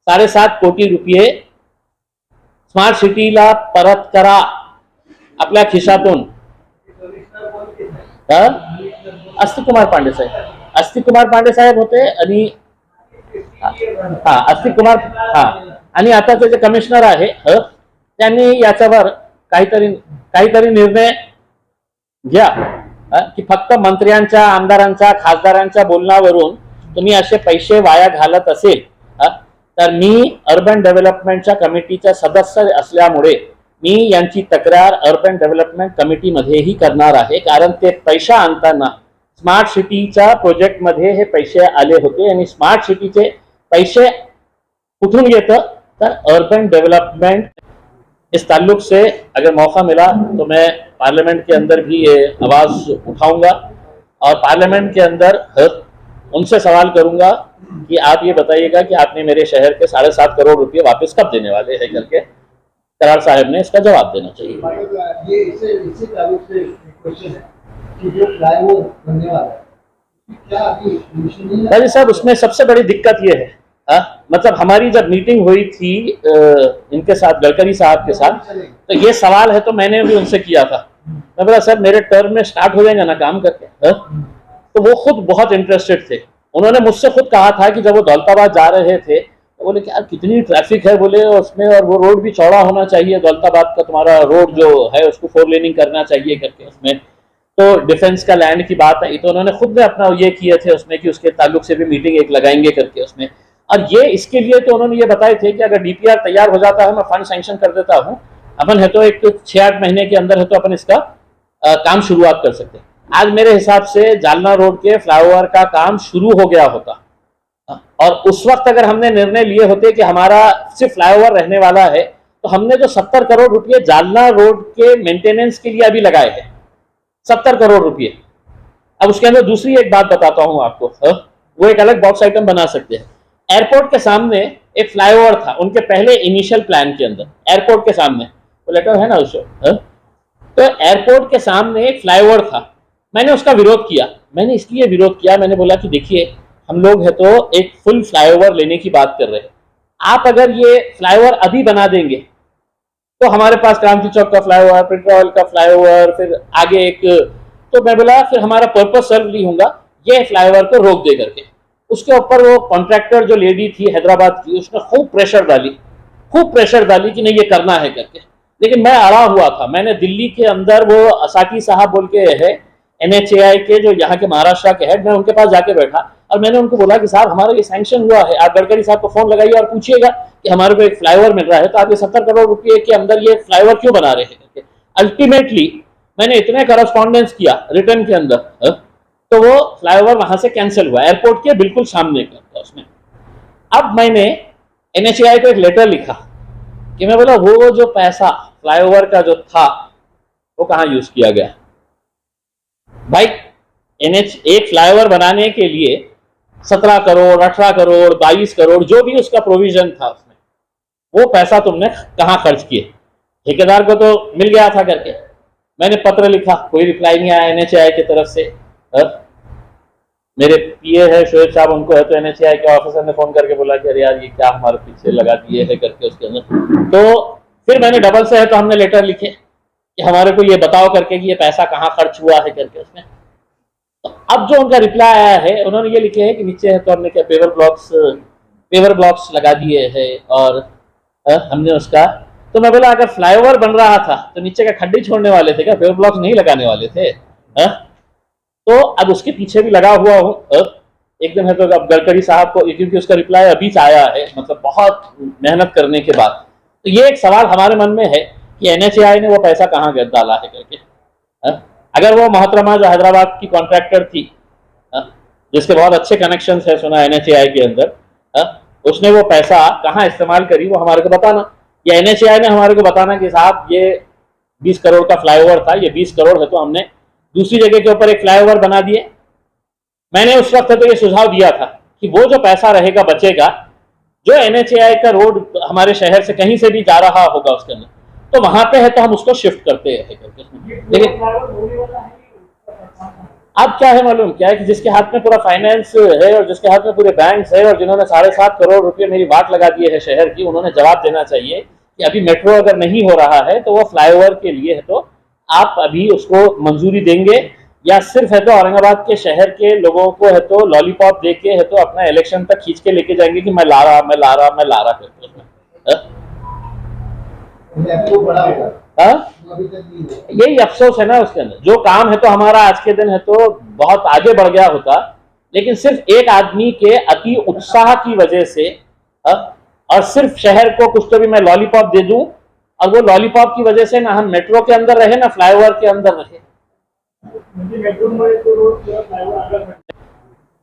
7.5 कोटी रुपये स्मार्ट सिटीला परत करा आपल्या खिशातून. अस्तिक कुमार पांडे साहेब होते आणि अस्तिक कुमार आणि आताचे जे कमिशनर आहे त्यांनी याच्यावर काहीतरी निर्णय घ्या की फक्त मंत्र्यांच्या, आमदारांच्या, खासदारांच्या बोलण्यावरून तुम्ही असे पैसे वाया घालत असेल तर मी अर्बन डेव्हलपमेंटच्या कमिटीचा सदस्य असल्यामुळे मी यांची तक्रार अर्बन डेव्हलपमेंट कमिटीमध्येही करणार आहे. कारण ते पैसा आणताना स्मार्ट सिटीच्या प्रोजेक्टमध्ये हे पैसे आले होते आणि स्मार्ट सिटीचे पैसे कुठून येतं तर अर्बन डेवलपमेंट. इस ताल्लुक से अगर मौका मिला तो मैं पार्लियामेंट के अंदर भी ये आवाज़ उठाऊंगा और पार्लियामेंट के अंदर उनसे सवाल करूंगा कि आप ये बताइएगा कि आपने मेरे शहर के 7.5 करोड़ रुपये वापस कब देने वाले हैं करके कराड़ साहब ने इसका जवाब देना चाहिए. ये इसी ताल्लुक से क्वेश्चन है कि जो फ्लाईओवर बनने वाला है क्या अभी राजी साहब उसमें सबसे बड़ी दिक्कत ये है मतलब हमारी जब मीटिंग हुई थी इनके साथ, गडकरी साहब के साथ, तो ये सवाल है तो मैंने भी उनसे किया था. मैं बोला सर मेरे टर्म में स्टार्ट हो जाएगा ना काम करके तो वो खुद बहुत इंटरेस्टेड थे. उन्होंने मुझसे खुद कहा था कि जब वो दौलताबाद जा रहे थे तो बोले कि यार कितनी ट्रैफिक है बोले उसमें, और वो रोड भी चौड़ा होना चाहिए, दौलताबाद का तुम्हारा रोड जो है उसको 4 लेनिंग करना चाहिए करके उसमें तो डिफेंस का लैंड की बात आई. तो उन्होंने खुद ने अपना ये किए थे उसमें कि उसके ताल्लुक से भी मीटिंग एक लगाएंगे करके उसमें. और ये इसके लिए तो उन्होंने ये बताए थे कि अगर डीपीआर तैयार हो जाता है मैं फंड सैंक्शन कर देता हूँ, अपन है तो एक 6-8 महीने के अंदर है तो अपन इसका काम शुरुआत कर सकते हैं. आज मेरे हिसाब से जालना रोड के फ्लाईओवर का काम शुरू हो गया होता और उस वक्त अगर हमने निर्णय लिए होते कि हमारा सिर्फ फ्लाईओवर रहने वाला है तो हमने जो 70 करोड़ रुपये जालना रोड के मेंटेनेंस के लिए अभी लगाए हैं, 70 करोड़ रुपये. अब उसके अंदर दूसरी एक बात बताता हूं आपको, वो एक अलग बॉक्स आइटम बना सकते हैं. एयरपोर्ट के सामने एक फ्लाईओवर था उनके पहले इनिशियल प्लान के अंदर, एयरपोर्ट के सामने वो लेटर है ना उसको, तो एयरपोर्ट के सामने एक फ्लाईओवर था मैंने उसका विरोध किया। मैंने इसलिए विरोध किया, मैंने बोला कि देखिए हम लोग है तो एक फुल फ्लाईओवर लेने की बात कर रहे हैं। आप अगर ये फ्लाईओवर अभी बना देंगे तो हमारे पास क्रांति चौक का फ्लाईओवर, पेट्रोल का फ्लाईओवर, फिर आगे एक, तो मैं बोला फिर हमारा पर्पस सर्व नहीं होगा, ये फ्लाईओवर को रोक दे करके। उसके ऊपर वो कॉन्ट्रैक्टर जो लेडी थी हैदराबाद की, उसने खूब प्रेशर डाली कि नहीं ये करना है करके। लेकिन मैं अड़ा हुआ था। मैंने दिल्ली के अंदर वो असाकी साहब बोल के है NHAI के, जो यहाँ के महाराष्ट्र के हेड, मैं उनके पास जाके बैठा और मैंने उनको बोला कि साहब हमारा ये सैंक्शन हुआ है, आप गडकरी साहब को फोन लगाइए और पूछिएगा कि हमारे को एक फ्लाईओवर मिल रहा है, तो आप ये 70 करोड़ रुपए के अंदर ये फ्लाईओवर क्यों बना रहे हैं करके। अल्टीमेटली मैंने इतने करस्पॉन्डेंस किया रिटर्न के अंदर, तो वो फ्लाईओवर वहां से कैंसिल हुआ, एयरपोर्ट के बिल्कुल सामने का उसमें। अब मैंने NHAI को एक लेटर लिखा कि मैं बोला वो जो पैसा फ्लाईओवर का जो था वो कहाँ यूज किया गया भाई। एक फ्लाईओवर बनाने के लिए 17 करोड़, 18 करोड़, 22 करोड़ जो भी उसका प्रोविजन था उसमें, वो पैसा तुमने कहाँ खर्च किए। ठेकेदार को तो मिल गया था करके। मैंने पत्र लिखा, कोई रिप्लाई नहीं आया NHAI की तरफ से। मेरे PA है शोएब साहब, उनको है तो NHAI के ऑफिसर ने फोन करके बोला कि अरे यार ये क्या हमारे पीछे लगा दिए है करके उसके अंदर। तो फिर मैंने डबल से है तो हमने लेटर लिखे कि हमारे को ये बताओ करके कि ये पैसा कहाँ खर्च हुआ है करके उसमें। तो अब जो उनका रिप्लाई आया है, उन्होंने ये लिखे है कि नीचे है तो हमने क्या पेवर ब्लॉक्स लगा दिए है और हमने उसका, तो मैं बोला अगर फ्लाईओवर बन रहा था तो नीचे का खड्डे छोड़ने वाले थे क्या, पेवर ब्लॉक्स नहीं लगाने वाले थे। तो अब उसके पीछे भी लगा हुआ हूँ एकदम है। तो अब गडकरी साहब को, क्योंकि उसका रिप्लाई अभी आया है, मतलब बहुत मेहनत करने के बाद, तो ये एक सवाल हमारे मन में है कि NHAI ने वो पैसा कहाँ डाला है करके। अगर वो मोहतरमा जो हैदराबाद की कॉन्ट्रैक्टर थी, जिसके बहुत अच्छे कनेक्शंस है सुना NHAI के अंदर, उसने वो पैसा कहाँ इस्तेमाल करी वो हमारे को बताना, या NHAI ने हमारे को बताना कि साहब ये 20 करोड़ का फ्लाईओवर था, ये 20 करोड़ है तो हमने दूसरी जगह के ऊपर एक फ्लाईओवर बना दिए। मैंने उस वक्त तो ये सुझाव दिया था कि वो जो पैसा रहेगा बचेगा, जो NHAI का रोड हमारे शहर से कहीं से भी जा रहा होगा उसके अंदर, तो वहां पे है तो हम उसको शिफ्ट करते हैं। लेकिन अब क्या है मालूम क्या है कि जिसके हाथ में पूरा फाइनेंस है और जिसके हाथ में पूरे बैंक है और जिन्होंने 7.5 करोड़ रुपए मेरी वाट लगा दिए है शहर की, उन्होंने जवाब देना चाहिए कि अभी मेट्रो अगर नहीं हो रहा है तो वो फ्लाईओवर के लिए है तो आप अभी उसको मंजूरी देंगे, या सिर्फ है तो औरंगाबाद के शहर के लोगों को है तो लॉलीपॉप दे के है तो अपना इलेक्शन तक खींच के लेके जाएंगे कि मैं ला रहा करके उसमें। यही अफसोस है ना उसके अंदर। जो काम है तो हमारा आज के दिन है तो बहुत आगे बढ़ गया होता, लेकिन सिर्फ एक आदमी के अति उत्साह की वजह से और सिर्फ शहर को कुछ तो भी मैं लॉलीपॉप दे दूं, और वो लॉलीपॉप की वजह से ना हम मेट्रो के अंदर रहे ना फ्लाईओवर के अंदर रहे।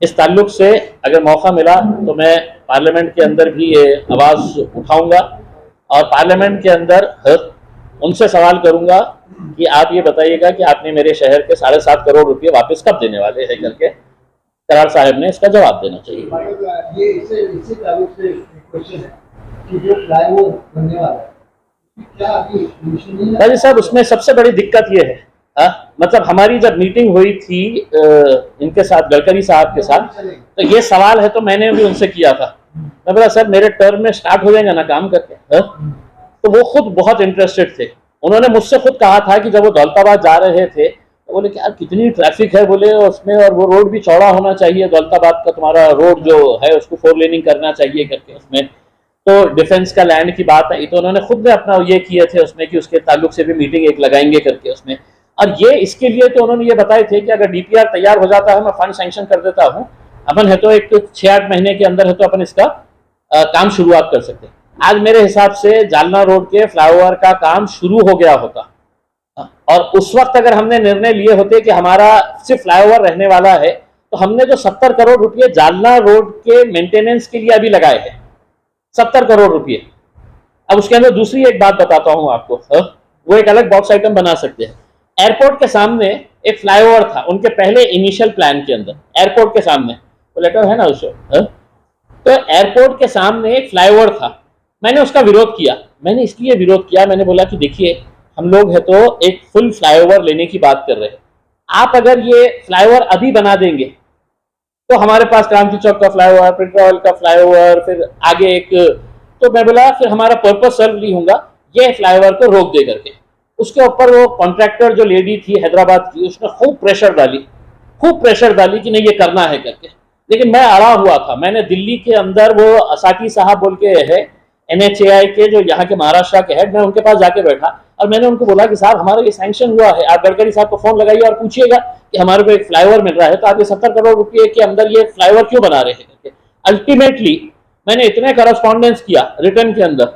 इस ताल्लुक से अगर मौका मिला तो मैं पार्लियामेंट के अंदर भी ये आवाज उठाऊंगा और पार्लियामेंट के अंदर उनसे सवाल करूंगा कि आप ये बताइएगा कि आपने मेरे शहर के 7.5 करोड़ रुपए वापस कब देने वाले हैं करके। करार साहब ने इसका जवाब देना चाहिए। ये इससे ताल्लुक से क्वेश्चन है कि जो फ्लाईओवर बनने वाला है क्या अभी राजी साहब, उसमें सबसे बड़ी दिक्कत ये है, मतलब हमारी जब मीटिंग हुई थी इनके साथ, गडकरी साहब के साथ, तो ये सवाल है तो मैंने भी उनसे किया था। मैं बोला सर मेरे टर्म में स्टार्ट हो जाएगा ना काम करके, तो वो खुद बहुत इंटरेस्टेड थे। उन्होंने मुझसे खुद कहा था कि जब वो दौलताबाद जा रहे थे तो बोले कि यार कितनी ट्रैफिक है बोले उसमें, और वो रोड भी चौड़ा होना चाहिए, दौलताबाद का तुम्हारा रोड जो है उसको 4 लेनिंग करना चाहिए करके उसमें, तो डिफेंस का लैंड की बात आई, तो उन्होंने खुद ने अपना ये किए थे उसमें कि उसके ताल्लुक से भी मीटिंग एक लगाएंगे करके उसमें। और ये इसके लिए तो उन्होंने ये बताए थे कि अगर DPR तैयार हो जाता है मैं फंड सैंक्शन कर देता हूँ, अपन है तो एक 6-8 महीने के अंदर है तो अपन इसका काम शुरुआत कर सकते हैं। आज मेरे हिसाब से जालना रोड के फ्लाईओवर का काम शुरू हो गया होता, और उस वक्त अगर हमने निर्णय लिए होते कि हमारा सिर्फ फ्लाईओवर रहने वाला है, तो हमने जो 70 करोड़ रुपए जालना रोड के मेंटेनेंस के लिए अभी लगाए हैं, 70 करोड़ रुपए। अब उसके अंदर दूसरी एक बात बताता हूं आपको, वो एक अलग बॉक्स आइटम बना सकते हैं। एयरपोर्ट के सामने एक फ्लाईओवर था उनके पहले इनिशियल प्लान के अंदर, एयरपोर्ट के सामने, वो लेटर है ना उसको, तो एयरपोर्ट के सामने एक फ्लाईओवर था। मैंने उसका विरोध किया। मैंने इसलिए विरोध किया, मैंने बोला कि देखिए हम लोग है तो एक फुल फ्लाईओवर लेने की बात कर रहे हैं। आप अगर ये फ्लाईओवर अभी बना देंगे तो हमारे पास क्रांति चौक का फ्लाईओवर, पेट्रोल का फ्लाईओवर, फिर आगे एक, तो मैं बोला फिर हमारा पर्पस सर्व नहीं होगा, ये फ्लाईओवर को रोक दे करके। उसके ऊपर वो कॉन्ट्रैक्टर जो लेडी थी हैदराबाद की, उसने खूब प्रेशर डाली कि नहीं ये करना है करके। लेकिन मैं अड़ा हुआ था। मैंने दिल्ली के अंदर वो असाकी साहब बोल के है NHAI के, जो यहाँ के महाराष्ट्र के हेड, मैं उनके पास जाके बैठा और मैंने उनको बोला कि साहब हमारा ये सैंक्शन हुआ है, आप गडकरी साहब को फोन लगाइए और पूछिएगा कि हमारे को एक फ्लाईओवर मिल रहा है, तो आप ये 70 करोड़ रुपए के अंदर ये फ्लाईओवर क्यों बना रहे हैं करके। अल्टीमेटली मैंने इतने करस्पॉन्डेंस किया रिटर्न के अंदर,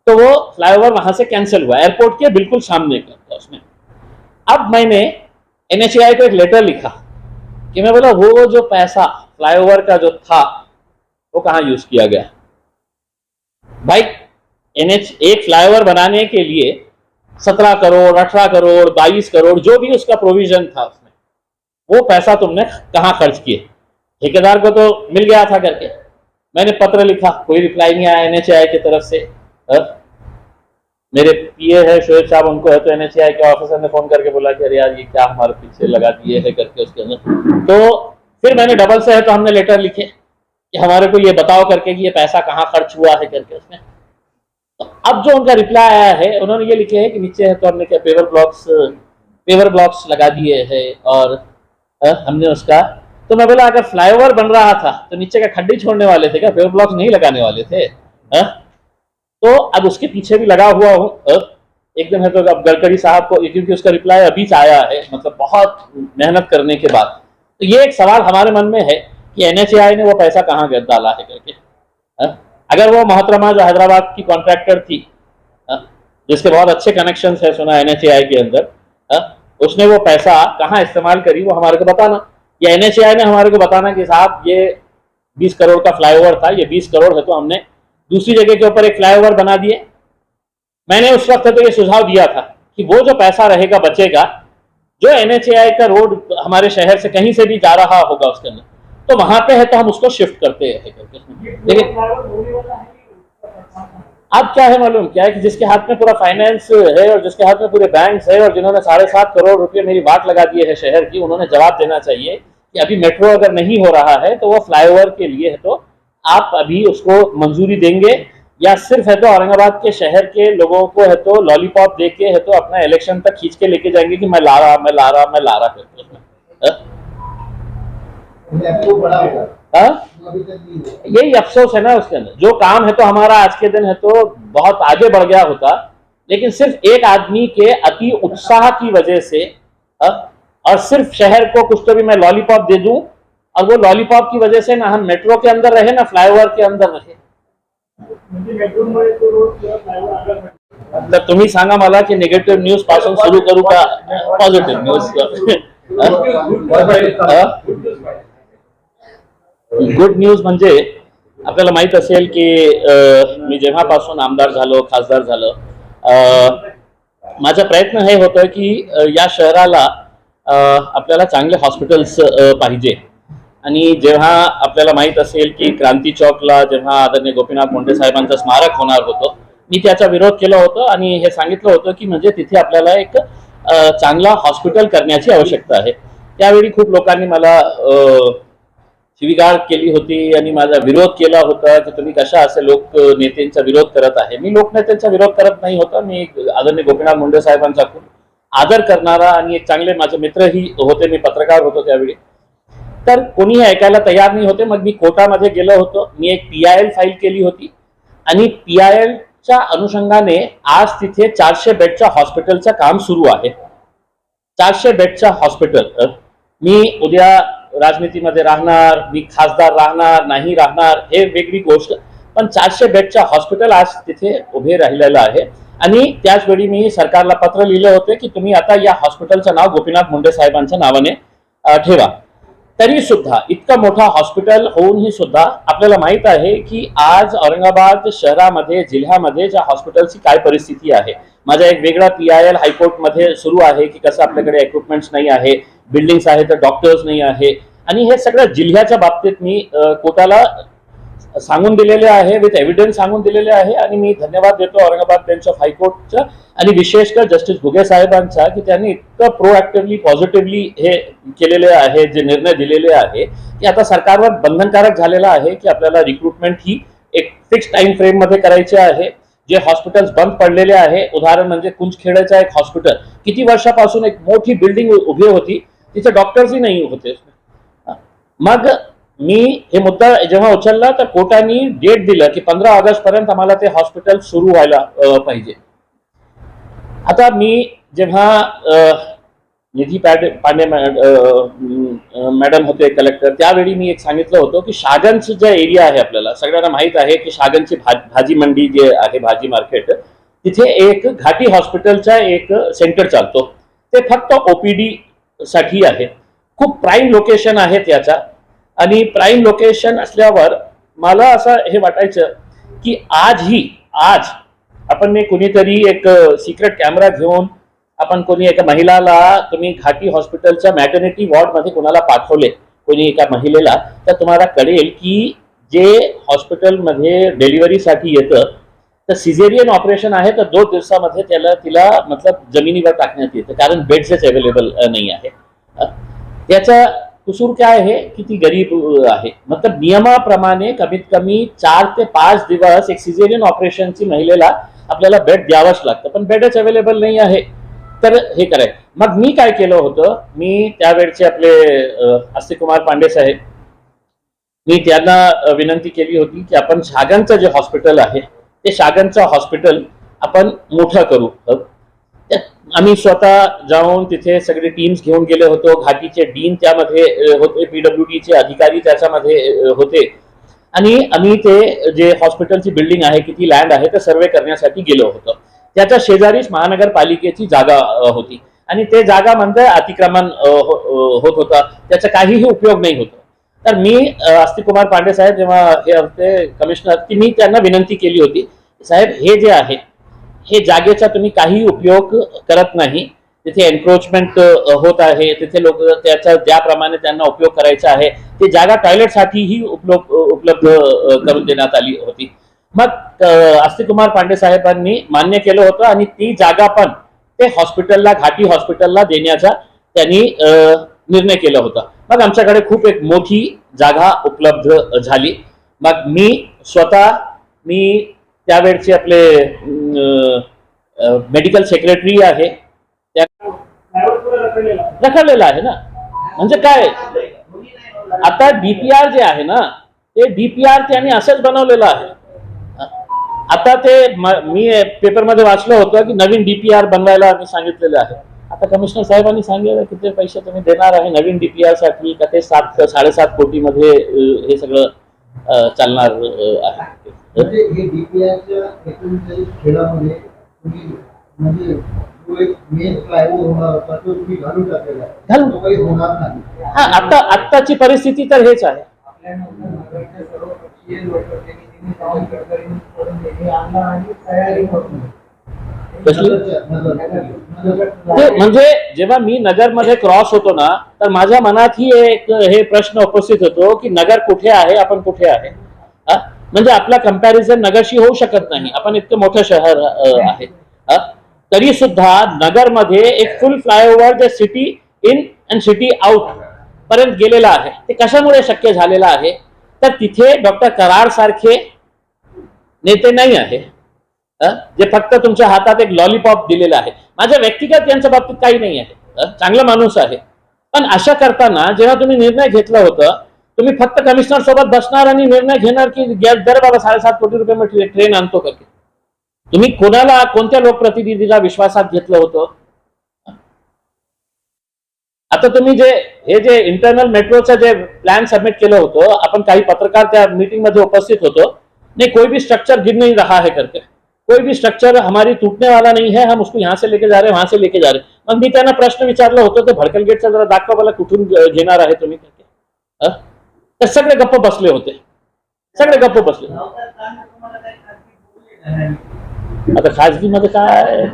तो वो फ्लाईओवर वहां से कैंसिल हुआ, एयरपोर्ट के बिल्कुल सामने का उसमें। अब मैंने NHAI को एक लेटर लिखा कि मैं बोला वो जो पैसा फ्लाईओवर का जो था वो कहाँ यूज किया गया भाई। एक फ्लाईओवर बनाने के लिए 17 करोड़, 18 करोड़, 22 करोड़, जो भी उसका प्रोविजन था उसमें, वो पैसा तुमने कहाँ खर्च किए। ठेकेदार को तो मिल गया था करके। मैंने पत्र लिखा, कोई रिप्लाई नहीं आया NHAI की तरफ से। मेरे PA है शोएब साहब, उनको है तो NHAI के ऑफिसर ने फोन करके बोला कि अरे यार ये क्या हमारे पीछे लगा दिए है करके उसके अंदर। तो फिर मैंने डबल से है तो हमने लेटर लिखे कि हमारे को ये बताओ करके कि ये पैसा कहाँ खर्च हुआ है करके उसमें। तो अब जो उनका रिप्लाई आया है, उन्होंने ये लिखे है कि नीचे है तो हमने क्या पेवर ब्लॉक्स लगा दिए है और हमने उसका, तो मैं बोला अगर फ्लाईओवर बन रहा था तो नीचे का खड्डे छोड़ने वाले थे क्या, पेवर ब्लॉक्स नहीं लगाने वाले थे। तो अब उसके पीछे भी लगा हुआ हूँ एकदम है। तो अब गडकरी साहब को, क्योंकि उसका रिप्लाई अभी आया है, मतलब बहुत मेहनत करने के बाद, तो ये एक सवाल हमारे मन में है कि NHAI ने वो पैसा कहाँ डाला है करके। अगर वो मोहतरमा जो हैदराबाद की कॉन्ट्रैक्टर थी, जिसके बहुत अच्छे कनेक्शन है सुना NHAI के अंदर, उसने वो पैसा कहाँ इस्तेमाल करी वो हमारे को बताना, या NHAI ने हमारे को बताना कि साहब ये 20 करोड़ का फ्लाईओवर था, ये 20 करोड़ है तो हमने दूसरी जगह के ऊपर एक फ्लाईओवर बना दिए। मैंने उस वक्त तो ये सुझाव दिया था कि वो जो पैसा रहेगा बचेगा, जो NHAI का रोड हमारे शहर से कहीं से भी जा रहा होगा उसके अंदर, तो वहां पे है तो हम उसको शिफ्ट करते हैं। लेकिन अब क्या है मालूम क्या है कि जिसके हाथ में पूरा फाइनेंस है और जिसके हाथ में पूरे बैंक्स है और जिन्होंने 7.5 करोड़ रुपए मेरी बाट लगा दिए है शहर की, उन्होंने जवाब देना चाहिए कि अभी मेट्रो अगर नहीं हो रहा है तो वो फ्लाईओवर के लिए है तो आप अभी उसको मंजूरी देंगे, या सिर्फ है तो औरंगाबाद के शहर के लोगों को है तो लॉलीपॉप दे के है तो अपना इलेक्शन तक खींच के लेके जाएंगे कि मैं ला रहा करके उसमें। यही अफसोस है ना उसके अंदर। जो काम है तो हमारा आज के दिन है तो बहुत आगे बढ़ गया होता, लेकिन सिर्फ एक आदमी के अति उत्साह की वजह से और सिर्फ शहर को कुछ तो भी मैं लॉलीपॉप दे दूं, और वो लॉलीपॉप की वजह से ना हम मेट्रो के अंदर रहे ना फ्लाईओवर के अंदर रहे। तर तुम्ही सांगा मला की निगेटिव्ह न्यूज पासून सुरू करू का पॉझिटिव्ह न्यूज। गुड न्यूज म्हणजे आपल्याला माहित असेल की मी जेव्हापासून आमदार झालो, खासदार झालो, माझा प्रयत्न हे होतं की या शहराला आपल्याला चांगले हॉस्पिटल्स पाहिजे। आणि जेव्हा आपल्याला माहित असेल की क्रांती चौकला जेव्हा आदरणीय गोपीनाथ मुंडे साहेबांचं स्मारक होणार होतं, मी त्याचा विरोध केला होता आणि हे सांगितलं होतं की म्हणजे तिथे आपल्याला एक चांगला हॉस्पिटल करण्याची आवश्यकता आहे। त्यावेळी खूप लोकांनी मला शिवीगाळ केली होती आणि माझा विरोध केला होता की तुम्ही कशा असे लोक नेत्यांचा विरोध करत आहे। मी लोकनेत्यांचा विरोध करत नाही होता, मी आदरणीय गोपीनाथ मुंडे साहेबांचा खूप आदर करणारा आणि एक चांगले माझे मित्रही होते, मी पत्रकार होतो त्यावेळी, तर कोणीही ऐकायला तयार नाही होते। मग मी कोर्टामध्ये गेलो होतो, मी एक PIL फाईल केली होती आणि PILच्या अनुषंगाने आज तिथे 400 बेडच्या हॉस्पिटलचं काम सुरू आहे। 400 बेडच्या हॉस्पिटल, मी उद्या राजनीतीमध्ये राहणार, मी खासदार राहणार नाही राहणार हे वेगळी गोष्ट, पण 400 बेडच्या हॉस्पिटल आज तिथे उभे राहिलेलं आहे। आणि त्याच वेळी मी सरकारला पत्र लिहिले होते की तुम्ही आता या हॉस्पिटलचं नाव गोपीनाथ मुंडे साहेबांच्या नावाने ठेवा। तरी सुद्धा इतका मोठा हॉस्पिटल होऊनही सुद्धा आपल्याला माहित आहे की आज औरंगाबाद शहरामध्ये, जिल्ह्यामध्ये ज्या हॉस्पिटलची काय परिस्थिती आहे। माझा एक वेगळा PIL हायकोर्टमध्ये सुरू आहे की कसं आपल्याकडे इक्विपमेंट्स नाही आहे, बिल्डिंग्स आहे तर डॉक्टर्स नाही आहे, आणि हे सगळं जिल्ह्याच्या बाबतीत मी कोर्टाला सांगून दिलेले आहे, विथ एव्हिडन्स सांगून दिलेले आहे. आणि मी धन्यवाद देतो औरंगाबाद बेंच ऑफ हायकोर्टचा आणि विशेषतः जस्टिस घुगे साहेबांचा की त्यांनी इतकं प्रोएक्टिव्हली पॉझिटिव्हली हे केलेले आहे, जे निर्णय दिलेले आहे की आता सरकारवर बंधनकारक झालेला आहे की आपल्याला रिक्रुटमेंट ही एक फिक्स टाइम फ्रेम मध्ये करायची आहे. जे हॉस्पिटल्स बंद पडलेले आहे, उदाहरण म्हणजे कुंजखेड्याचं एक हॉस्पिटल, किती वर्षापासून एक मोठी बिल्डिंग उभी होती, तिथे डॉक्टर्सही नाही होते. मग मी हे मुद्दा जेव्हा उचलला तर कोर्टाने डेट दिलं की 15 ऑगस्ट पर्यंत आम्हाला ते हॉस्पिटल सुरू व्हायला पाहिजे. आता मी जेव्हा निधी पांडे मॅडम होते कलेक्टर, त्यावेळी मी एक सांगितलं होतं की शागनचं जे एरिया आहे, आपल्याला सगळ्यांना माहित आहे की शागनची भाजी मंडी जे आहे, भाजी मार्केट, तिथे एक घाटी हॉस्पिटलचा एक सेंटर चालतो. ते फक्त ओपीडी साठी आहे. खूप प्राईम लोकेशन आहे त्याचा. आणि प्राईम लोकेशन असल्यावर मला असं हे वाटायचं की आज आपण कुणीतरी एक सिक्रेट कॅमेरा घेऊन आपण कोणी एका महिलाला, तुम्ही घाटी हॉस्पिटलच्या मॅटर्निटी वॉर्डमध्ये कोणाला पाठवले, कोणी एका महिलेला, तर तुम्हाला कळेल की जे हॉस्पिटलमध्ये डिलिव्हरीसाठी येतं तर सिझेरियन ऑपरेशन आहे तर 2 दिवसामध्ये तिला मतलब जमिनीवर टाकण्यात येतं, कारण बेड्सच अवेलेबल नाही आहे. त्याचा कसूर काय आहे की ती गरीब आहे. मतलब नियमाप्रमाणे कमीत कमी 4 ते 5 दिवस एक सिझेरियन ऑपरेशनची महिलेला आपल्याला बेड द्यावंच लागतं, पण बेडच अवेलेबल नाही आहे. तर हे करायचं. मग मी काय केलं होतं, मी त्यावेळचे आपले आस्तिकुमार पांडे साहेब, मी त्यांना विनंती केली होती की आपण शागनचं जे हॉस्पिटल आहे ते शागनचं हॉस्पिटल आपण मोठं करू. आम्ही स्वतः जाऊन तिथे सगळे टीम्स घेऊन गेले होतो. घाटीचे डीन त्यामध्ये होते, पीडब्ल्यूडीचे अधिकारी त्याच्यामध्ये होते. आणि आम्ही ते जे हॉस्पिटलची बिल्डिंग आहे, किती लँड आहे, ते सर्वे करण्यासाठी गेलो होतो. त्याच्या शेजारीच महानगरपालिकेची जागा होती आणि ते जागा म्हणजे अतिक्रमण होत होता, त्याचा काहीही उपयोग नाही होता. तर मी आस्तिकुमार पांडे साहेब जेव्हा हे होते कमिशनर, ती मी त्यांना विनंती केली होती, साहेब हे जे आहे हे जागेचा तुम्ही काही उपयोग करत नाही, तिथे एन्क्रोचमेंट होत आहे, तिथे लोक त्याचा ज्याप्रमाणे त्यांना उपयोग करायचा आहे ते जागा टॉयलेटसाठीही उपलब्ध करून देण्यात आली होती. मग आस्तिकुमार पांडे साहेबांनी मान्य केलं होतं आणि ती जागा पण ते हॉस्पिटलला, घाटी हॉस्पिटलला देण्याचा त्यांनी निर्णय केला होता. मग आमच्याकडे खूप एक मोठी जागा उपलब्ध झाली. मग मी स्वतः त्यावेळचे आपले मेडिकल सेक्रेटरी आहे रखडलेला आहे ना. म्हणजे काय, आता डीपीआर जे आहे ना, ते डीपीआर त्यांनी असंच बनवलेलं आहे. आता ते मी पेपरमध्ये वाचलं होतं की नवीन डीपीआर बनवायला मी सांगितलेलं आहे. आता कमिशनर साहेबांनी सांगितलं किती पैसे तुम्ही देणार आहे नवीन डीपीआर साठी, का ते 7.5 कोटीमध्ये हे सगळं चालणार आहे. म्हणजे हे डीपीआरच्या 39 खेळामध्ये तुम्ही म्हणजे जो एक मेन फ्लायओव्हर होणार होता तो तुम्ही घालून टाकलेला आहे, तो काही होणार नाही. हा, आत्ताची परिस्थिती तर हेच आहे. आपल्या नगरच्या सर्वपक्षीय लोक त्यांनी काम करताना आणला आणि तयारी होत नाही. म्हणजे जेव्हा मी नगरमध्ये क्रॉस होतो ना, तर माझ्या मनात ही एक हे प्रश्न उपस्थित होतो की नगर कुठे आहे, आपण कुठे आहे. म्हणजे आपला कंपॅरिझन नगरशी होऊ शकत नाही, आपण इतकं मोठं शहर आहे. तरी सुद्धा नगरमध्ये एक फुल फ्लायओव्हर जे city in and city out पर्यंत गेलेला आहे. ते कशामुळे शक्य झालेलं आहे, तर तिथे डॉक्टर कराड सारखे नेते नाही आहे, जे फक्त तुमच्या हातात एक लॉलीपॉप दिलेलं आहे. माझ्या व्यक्तिगत यांच्या बाबतीत काही नाही आहे, चांगला माणूस आहे. पण अशा करताना जेव्हा तुम्ही निर्णय घेतला होता, तुम्ही फक्त कमिशनर सोबत बसणार आणि निर्णय घेणार की दर बाबा 7.5 कोटी रुपये मी ट्रेन आणतो का, तुम्ही कोणाला, कोणत्या लोकप्रतिनिधीला विश्वासात घेतलं होतं. आता तुम्ही जे इंटरनल मेट्रोचं जे प्लॅन सबमिट केलं होतं, आपण काही पत्रकार त्या मीटिंग मध्ये उपस्थित होतो, नहीं कोई भी स्ट्रक्चर गिर नहीं रहा है करके, कोई भी स्ट्रक्चर हमारी टूटने वाला नहीं है, हम उसको यहाँ से लेके जा रहे हैं, वहां से लेके जा रहे हैं. मग मी त्यांना प्रश्न विचारला होता, ते भडकल गेटचा जरा दाखवा मला, कुठून घेणार आहे तुम्ही करके. तर सगळे गप्प बसले होते, सगळे गप्प बसले. आता खाजगी मध्ये काय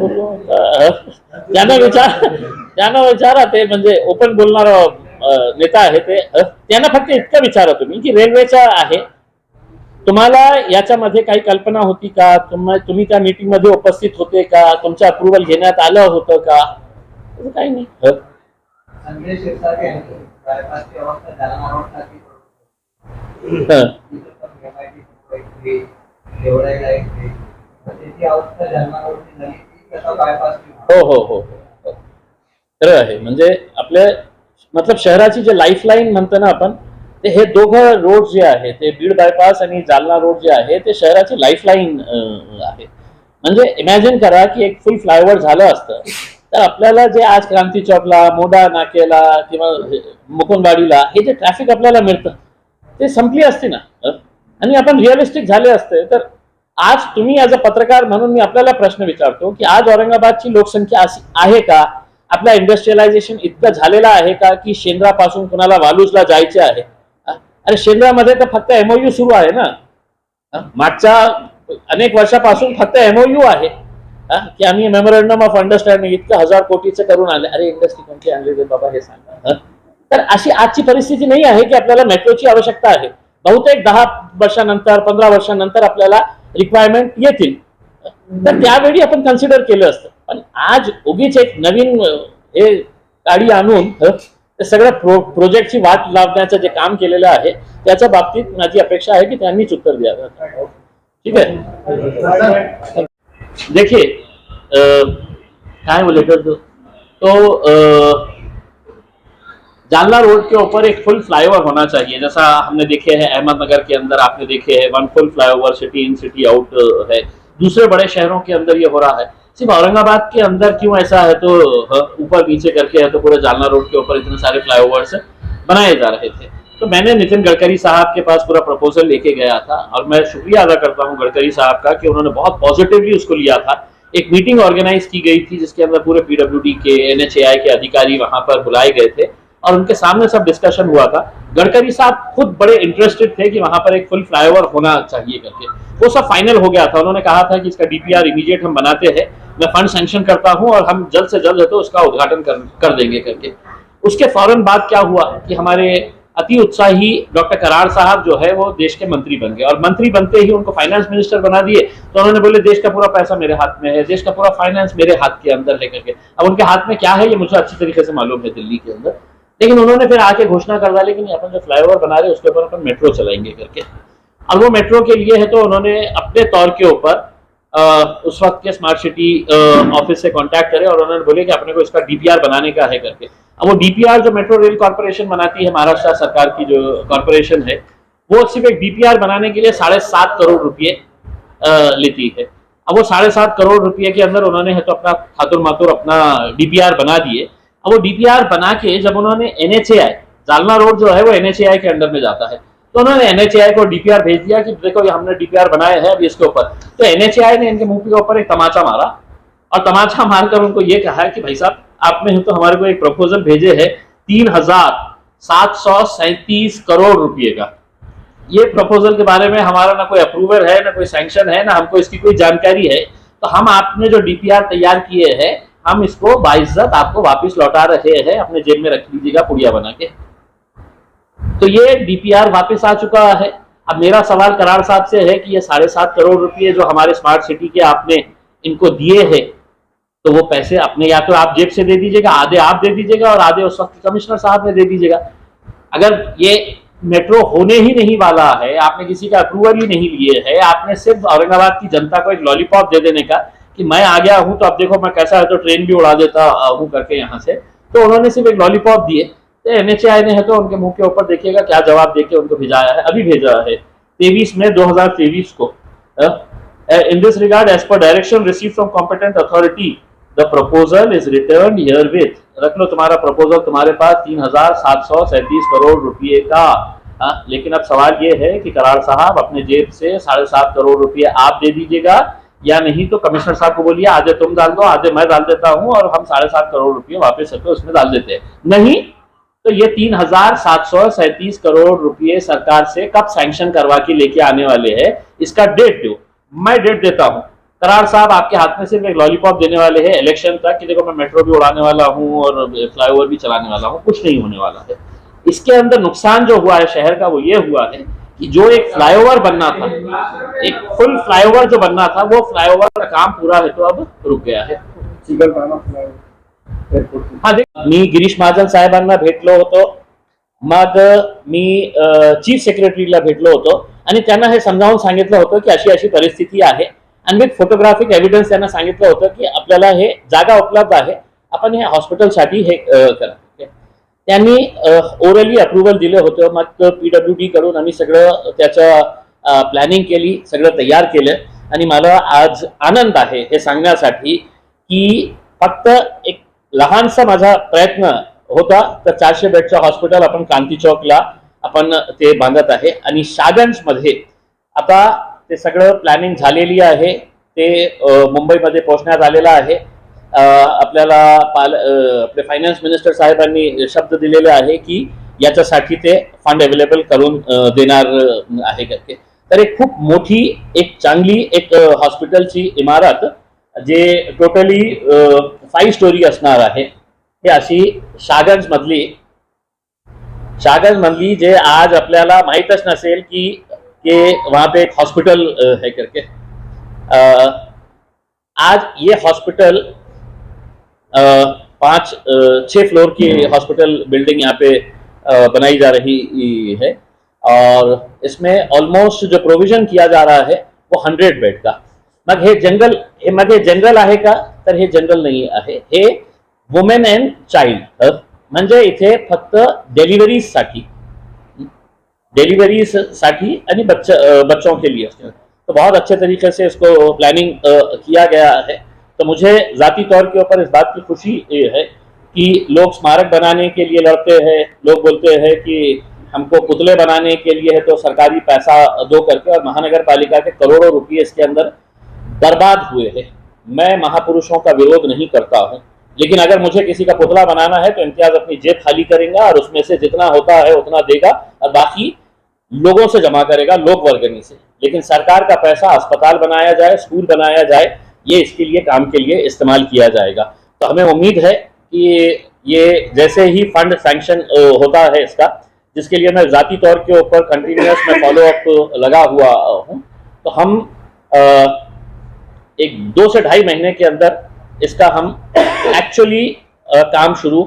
त्यांना विचारा, ते म्हणजे ओपन बोलणारा नेता आहे ते, त्यांना फक्त इतकं विचारा तुम्ही की रेल्वेचा आहे तुम्हाला याच्यामध्ये काही कल्पना होती का? तुम्ही त्या मीटिंग मध्ये उपस्थित होते का? तुमचं अप्रुव्हल घेण्यात आलं होतं का? असं काही नाही. संजय शिरसाट बायपासची अवस्था जालना रोडसाठी एवढ्याला एक त्याची अवस्था जालना रोडची झाली ती कसा बायपासची हो हो हो हो. खरं आहे. म्हणजे आपल्या मतलब शहराची जे लाईफलाईन म्हणतो ना आपण, ते हे दोघं रोड जे आहे ते बीड बायपास आणि जालना रोड जे आहे ते शहराची लाईफलाईन आहे. म्हणजे इमॅजिन करा की एक फुल फ्लायओव्हर झालं असतं तर आपल्याला जे आज क्रांती चौकला, मोडा नाक्याला किंवा मुकुंदवाडीला हे जे ट्रॅफिक आपल्याला मिळतं ते संपली असती ना. आणि आपण रिअलिस्टिक झाले असते तर आज तुम्ही ॲज अ पत्रकार म्हणून मी आपल्याला प्रश्न विचारतो की आज औरंगाबादची लोकसंख्या अशी आहे का? आपला इंडस्ट्रियलायझेशन इतकं झालेलं आहे का की शेंद्रापासून कुणाला वालूजला जायचे आहे? अरे शेंद्रामध्ये तर फक्त एमओयू सुरू आहे ना. मागच्या अनेक वर्षापासून फक्त एमओयू आहे की आम्ही मेमोरंडम ऑफ अंडरस्टँडिंग इतकं 1000 कोटीचं करून आले. अरे इंडस्ट्री कोणती आणली रे बाबा हे सांगा. तर अशी आजची परिस्थिती नाही आहे की आपल्याला मेट्रोची आवश्यकता आहे. बहुतेक 10 वर्षानंतर 15 वर्षानंतर आपल्याला रिक्वायरमेंट येतील तर त्यावेळी आपण कन्सिडर केलं असतं. पण आज उगीच एक नवीन हे गाडी आणून ते सगळ्या प्रोजेक्टची वाट लावण्याचं जे काम केलेलं आहे त्याच्या बाबतीत माझी अपेक्षा आहे की त्यांनीच उत्तर द्यावं. ठीक है. देखिए क्या बोले तो जालना रोड के ऊपर एक फुल फ्लाईओवर होना चाहिए, जैसा हमने देखे हैं अहमदनगर के अंदर, आपने देखे हैं one full flyover city in city out है. दूसरे बड़े शहरों के अंदर ये हो रहा है. सिर्फ औरंगाबाद के अंदर क्यों ऐसा है? तो ऊपर नीचे करके है तो पूरे जालना रोड के ऊपर इतने सारे फ्लाईओवर्स बनाए जा रहे थे. तो मैंने नितिन गडकरी साहब के पास पूरा प्रपोजल लेके गया था और मैं शुक्रिया अदा करता हूं गडकरी साहब का कि उन्होंने बहुत पॉजिटिवली उसको लिया था. एक मीटिंग ऑर्गेनाइज की गई थी जिसके अंदर पूरे पीडब्ल्यूडी के, एनएचएआई के अधिकारी वहां पर बुलाए गए थे और उनके सामने सब डिस्कशन हुआ था. गडकरी साहब खुद बड़े इंटरेस्टेड थे कि वहां पर एक फुल फ्लाईओवर होना चाहिए करके. वो सब फाइनल हो गया था. उन्होंने कहा था कि इसका डीपीआर इमीडिएट हम बनाते हैं, मैं फंड सैंक्शन करता हूं और हम जल्द से जल्द है तो उसका उद्घाटन कर देंगे करके. उसके फौरन बाद क्या हुआ कि हमारे अति उत्साही डॉक्टर कराड़ साहब जो है वो देश के मंत्री बन गए और मंत्री बनते ही उनको फाइनेंस मिनिस्टर बना दिए. तो उन्होंने बोले देश का पूरा पैसा मेरे हाथ में है, देश का पूरा फाइनेंस मेरे हाथ के अंदर है करके. अब उनके हाथ में क्या है ये मुझे अच्छी तरीके से मालूम है दिल्ली के अंदर. लेकिन उन्होंने फिर आके घोषणा कर डाली कि नहीं, अपन जो फ्लाईओवर बना रहे उसके ऊपर अपन मेट्रो चलाएंगे करके. और वो मेट्रो के लिए है तो उन्होंने अपने तौर के ऊपर उस वक्त के स्मार्ट सिटी ऑफिस से कांटेक्ट करे और उन्होंने बोले कि अपने को इसका डीपीआर बनाने का है करके. अब वो डीपीआर जो मेट्रो रेल कॉर्पोरेशन बनाती है, महाराष्ट्र सरकार की जो कॉर्पोरेशन है, वो सिर्फ एक डीपीआर बनाने के लिए 7.5 करोड़ रुपये लेती है. अब वो 7.5 करोड़ रुपये के अंदर उन्होंने है तो अपना खातुर मातुर अपना डीपीआर बना दिए. अब वो डीपीआर बना के जब उन्होंने एनएचएआई, जालना रोड जो है वो एनएचएआई के अंडर में जाता है, तो उन्होंने एनएचएआई को डीपीआर भेज दिया कि देखो ये हमने डीपीआर बनाया है अभी इसके ऊपर. तो एनएचएआई ने इनके मुंह के ऊपर एक तमाचा मारा और तमाचा मारकर उनको ये कहा कि भाई साहब आपने तो हमारे को एक प्रपोजल भेजे है 3,737 करोड़ रुपए का. ये प्रपोजल के बारे में हमारा ना कोई अप्रूवल है, ना कोई सैंक्शन है, ना हमको इसकी कोई जानकारी है. तो हम आपने जो डीपीआर तैयार किए हैं हम इसको बाइज्जत आपको वापस लौटा रहे हैं, अपने जेब में रख लीजिएगा पुड़िया बना के. तो ये डीपीआर वापस आ चुका है. अब मेरा सवाल कराड़ साहब से है कि ये 7.5 करोड़ रुपए जो हमारे स्मार्ट सिटी के आपने इनको दिए हैं तो वो पैसे अपने या तो आप जेब से दे दीजिएगा, आधे आप दे दीजिएगा और आधे उस वक्त कमिश्नर साहब ने दे दीजिएगा. अगर ये मेट्रो होने ही नहीं वाला है, आपने किसी का अप्रूवल ही नहीं लिए है, आपने सिर्फ औरंगाबाद की जनता को एक लॉलीपॉप दे देने का कि मैं आ गया हूं तो अब देखो मैं कैसा है तो ट्रेन भी उड़ा देता हूं करके यहाँ से, तो उन्होंने सिर्फ एक लॉलीपॉप दिए. तो एनएचएआई ने है तो उनके मुंह के ऊपर देखिएगा क्या जवाब देके उनको भिजाया है. अभी भेजा है 23 मई 2023 को. In this regard as per direction receive from competent authority the proposal is return here with. रख लो तुम्हारा प्रपोजल तुम्हारे पास 3,737 करोड़ रुपये का. लेकिन अब सवाल ये है कि कराड़ साहब अपने जेब से 7.5 करोड़ रुपये आप दे दीजिएगा या नहीं तो कमिश्नर साहब को बोलिए आधे तुम डाल दो आधे मैं डाल देता हूं और हम 7.5 करोड़ रुपये वापस करके उसमें डाल देते हैं. नहीं तो ये 3,737 करोड़ रुपये सरकार से कब सैंक्शन करवा के लेके आने वाले हैं इसका डेट दो. मैं डेट देता हूं. कराड़ साहब आपके हाथ में सिर्फ एक लॉलीपॉप देने वाले हैं इलेक्शन तक कि देखो मैं मेट्रो भी उड़ाने वाला हूं और फ्लाईओवर भी चलाने वाला हूं. कुछ नहीं होने वाला है. इसके अंदर नुकसान जो हुआ है शहर का वो ये हुआ है कि जो एक फ्लाईओवर बनना था, एक फुल फ्लाईओवर जो बनना था, वो फ्लाईओवर का काम पूरा है तो अब रुक गया है. हा मी गिरीश महाजन साहेबांना भेटलो होतो. मग मी चीफ सेक्रेटरीला भेटलो होतो आणि त्यांना हे समजावून सांगितलं होतं की अशी अशी परिस्थिती आहे आणि विथ फोटोग्राफिक एव्हिडन्स त्यांना सांगितलं होतं की आपल्याला हे जागा उपलब्ध आहे, आपण हे हॉस्पिटलसाठी हे करा. त्यांनी ओरली अप्रुव्हल दिलं होतं. मग PWD कडून आम्ही सगळं त्याचं प्लॅनिंग केली, सगळं तयार केलं आणि मला आज आनंद आहे हे सांगण्यासाठी की फक्त एक लहानसा माझा प्रयत्न होता तर 400 बेडचं हॉस्पिटल आपण क्रांती चौकला आपण ते बांधत आहे आणि शागंजमध्ये आता ते सगळं प्लॅनिंग झालेली आहे. ते मुंबईमध्ये पोहोचण्यात आलेलं आहे. आपल्याला आपले फायनान्स मिनिस्टर साहेबांनी शब्द दिलेले आहे की याच्यासाठी ते फंड अवेलेबल करून देणार आहे करके. तर एक खूप मोठी एक चांगली एक हॉस्पिटलची इमारत जे टोटली 5 स्टोरी असणार आहे, हे अशी शागंज मधली जे आज आपल्याला माहीतच नसेल की वहां पे एक हॉस्पिटल है करके. आज ये हॉस्पिटल 6 फ्लोर की हॉस्पिटल बिल्डिंग यहाँ पे बनाई जा रही है और इसमें ऑलमोस्ट जो प्रोविजन किया जा रहा है वो 100 बेड का. मग हे जनरल आहे का, तर हे जनरल नाही आहे, हे वुमेन अँड चाइल्ड म्हणजे इथे फक्त डिलिव्हरीज साठी आणि बच्चों के लिए. तो बहुत अच्छे तरीके से इसको प्लानिंग किया गया है. तो मुझे जाती तौर के ऊपर इस बात की खुशी है कि लोग स्मारक बनाने के लिए लड़ते हैं, लोग बोलते हैं कि हमको पुतले बनाने के लिए है तो सरकारी पैसा दो करके, और महानगर पालिका के करोड़ों रुपये इसके अंदर बर्बाद हुए हैं. मैं महापुरुषों का विरोध नहीं करता हूँ, लेकिन अगर मुझे किसी का पुतला बनाना है तो इम्तियाज अपनी जेब खाली करेगा और उसमें से जितना होता है उतना देगा और बाकी लोगों से जमा करेगा, लोक वर्गनी से. लेकिन सरकार का पैसा अस्पताल बनाया जाए, स्कूल बनाया जाए, ये इसके लिए काम के लिए इस्तेमाल किया जाएगा. तो हमें उम्मीद है कि ये जैसे ही फंड सैंक्शन होता है इसका, जिसके लिए मैं जाती तौर के ऊपर कंटिन्यूस में फॉलो अप लगा हुआ हूँ, तो हम एक 2 से 2.5 महीने के अंदर इसका हम एक्चुअली काम शुरू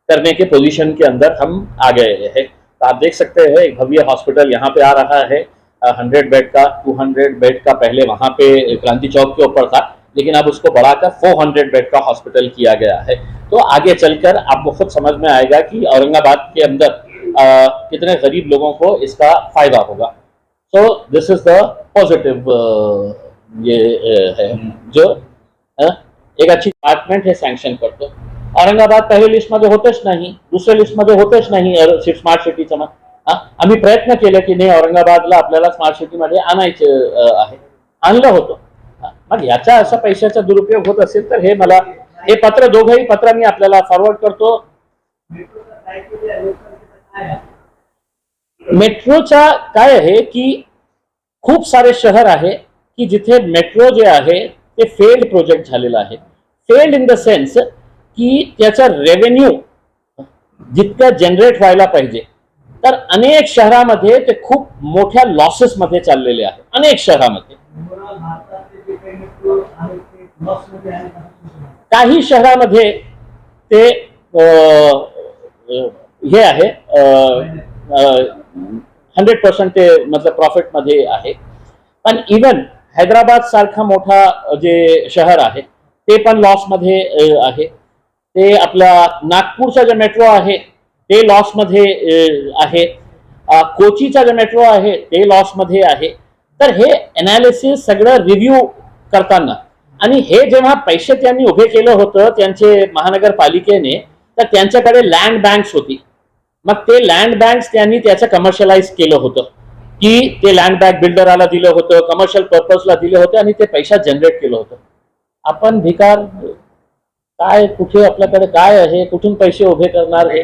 करने के पोजीशन के अंदर हम आ गए हैं. तो आप देख सकते हैं एक भव्य हॉस्पिटल यहाँ पे आ रहा है. 100 बेड का, 200 बेड का पहले वहाँ पे क्रांति चौक के ऊपर था, लेकिन अब उसको बढ़ाकर 400 बेड का हॉस्पिटल किया गया है. तो आगे चलकर आपको खुद समझ में आएगा कि औरंगाबाद के अंदर कितने गरीब लोगों को इसका फायदा होगा. So this is the positive ये है जो एक अच्छी डिपार्टमेंट हे सँक्शन करतो. औरंगाबाद पहिल्या लिस्टमध्ये होतेच नाही, दुसऱ्या लिस्टमध्ये होतेच नाही स्मार्ट सिटीचं. मग आम्ही प्रयत्न केले की नाही औरंगाबादला आपल्याला स्मार्ट सिटीमध्ये आणायचे आहे, आणलं होतं. मग याचा असा पैशाचा दुरुपयोग होत असेल तर हे मला हे पत्र, दोघंही पत्र मी आपल्याला फॉरवर्ड करतो. मेट्रोचा काय आहे की खूप सारे शहर आहे की जिथे मेट्रो जे आहे ते फेल्ड प्रोजेक्ट झालेला आहे. फेल्ड इन द सेन्स की त्याचा रेव्हेन्यू जितकं जनरेट व्हायला पाहिजे, तर अनेक शहरामध्ये ते खूप मोठ्या लॉसेस मध्ये चाललेले आहे. अनेक शहरामध्ये, काही शहरामध्ये ते हे आहे 100% ते मतलब प्रॉफिट मध्ये आहे. पण इवन हैदराबाद सारखा मोठा जे शहर आहे ते पण लॉस मध्ये आहे. ते आपला नागपूरचा जे मेट्रो आहे ते लॉस मध्ये आहे. कोचीचा जे मेट्रो आहे ते लॉस मध्ये आहे. तर हे एनालिसिस सगळं रिव्ह्यू करताना आणि हे जेव्हा पैसे त्यांनी उभे केलं होतं त्यांचे महानगरपालिकेने, तर त्यांच्याकडे लँड बँक्स होती. मग ते लँड बँक्स त्यांनी त्याचं कमर्शियलाइज केलं होतं की ते लँड बँक बिल्डराला दिलं होतं, कमर्शियल पर्पजला दिले होते आणि ते पैसा जनरेट केलं होतं. आपण भिकार काय, कुठे आपल्याकडे काय आहे, कुठून पैसे उभे करणार हे.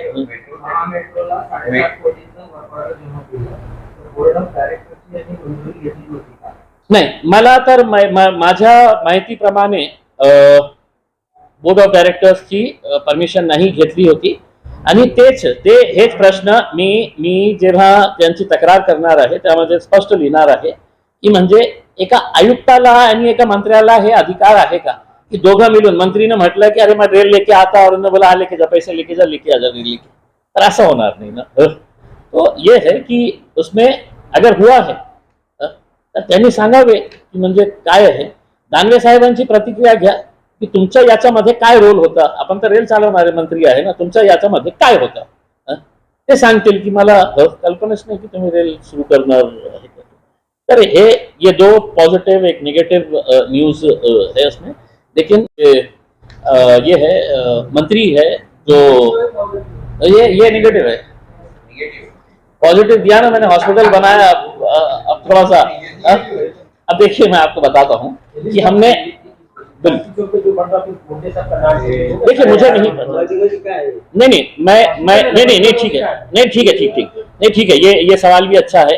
नाही, मला तर माझ्या माहितीप्रमाणे बोर्ड ऑफ डायरेक्टर्सची परमिशन नाही घेतली होती आणि हेच प्रश्न मी जेव्हा त्यांची तक्रार करणार आहे त्यामध्ये स्पष्ट लिहिणार आहे की म्हणजे एका आयुक्ताला आणि एका मंत्र्याला हे अधिकार आहे का कि दोघं मिलून मंत्री ने म्हटलं कि अरे मैं रेल लेके आता और उन्होंने बोला लेके जा पैसे लेके जा लेके आ जा रेल लेके, तर असं होणार नाही ना. तो ये है कि उसमें अगर हुआ है तर त्यांनी सांगावे की म्हणजे काय आहे. दानवे साहेबांची प्रतिक्रिया घ्या की तुमच्या याच्यामध्ये काय रोल होता, आपण तर रेल चालवणारे मंत्री आहे ना, तुमच्या याच्यामध्ये काय होता ते सांगतील की मला कल्पनाच नाही की तुम्ही रेल सुरू करणार आहे. तर ये दो पॉजिटिव एक नेगेटिव न्यूज है उसमें. लेकिन ये है मंत्री है जो ये नेगेटिव है. पॉजिटिव दिया ना मैंने, हॉस्पिटल बनाया. अब थोड़ा सा अब देखिए मैं आपको बताता हूँ कि हमने देखिए मुझे नहीं पता. नहीं ठीक है ये सवाल भी अच्छा है.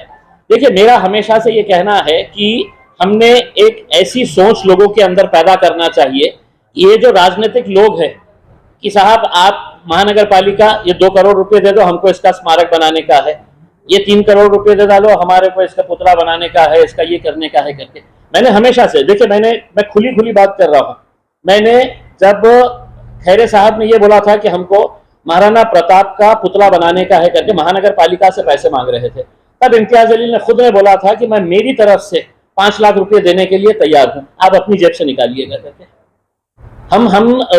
देखिए मेरा हमेशा से ये कहना है कि हमने एक ऐसी सोच लोगों के अंदर पैदा करना चाहिए. ये जो राजनीतिक लोग हैं कि साहब आप महानगर पालिका ये 2 करोड़ रुपए दे दो, हमको इसका स्मारक बनाने का है, ये 3 करोड़ रुपए दे डालो, हमारे को इसका पुतला बनाने का है, इसका ये करने का है करके. मैंने हमेशा से देखिए मैं खुली बात कर रहा हूँ. मैंने जब खैरे साहब ने ये बोला था कि हमको महाराणा प्रताप का पुतला बनाने का है करके महानगर पालिका से पैसे मांग रहे थे, तब इम्तियाज जलील ने खुद ने बोला था कि मैं मेरी तरफ से 5 लाख रुपए देने के लिए तैयार हूं, आप अपनी जेब से निकालिएगा करके. हम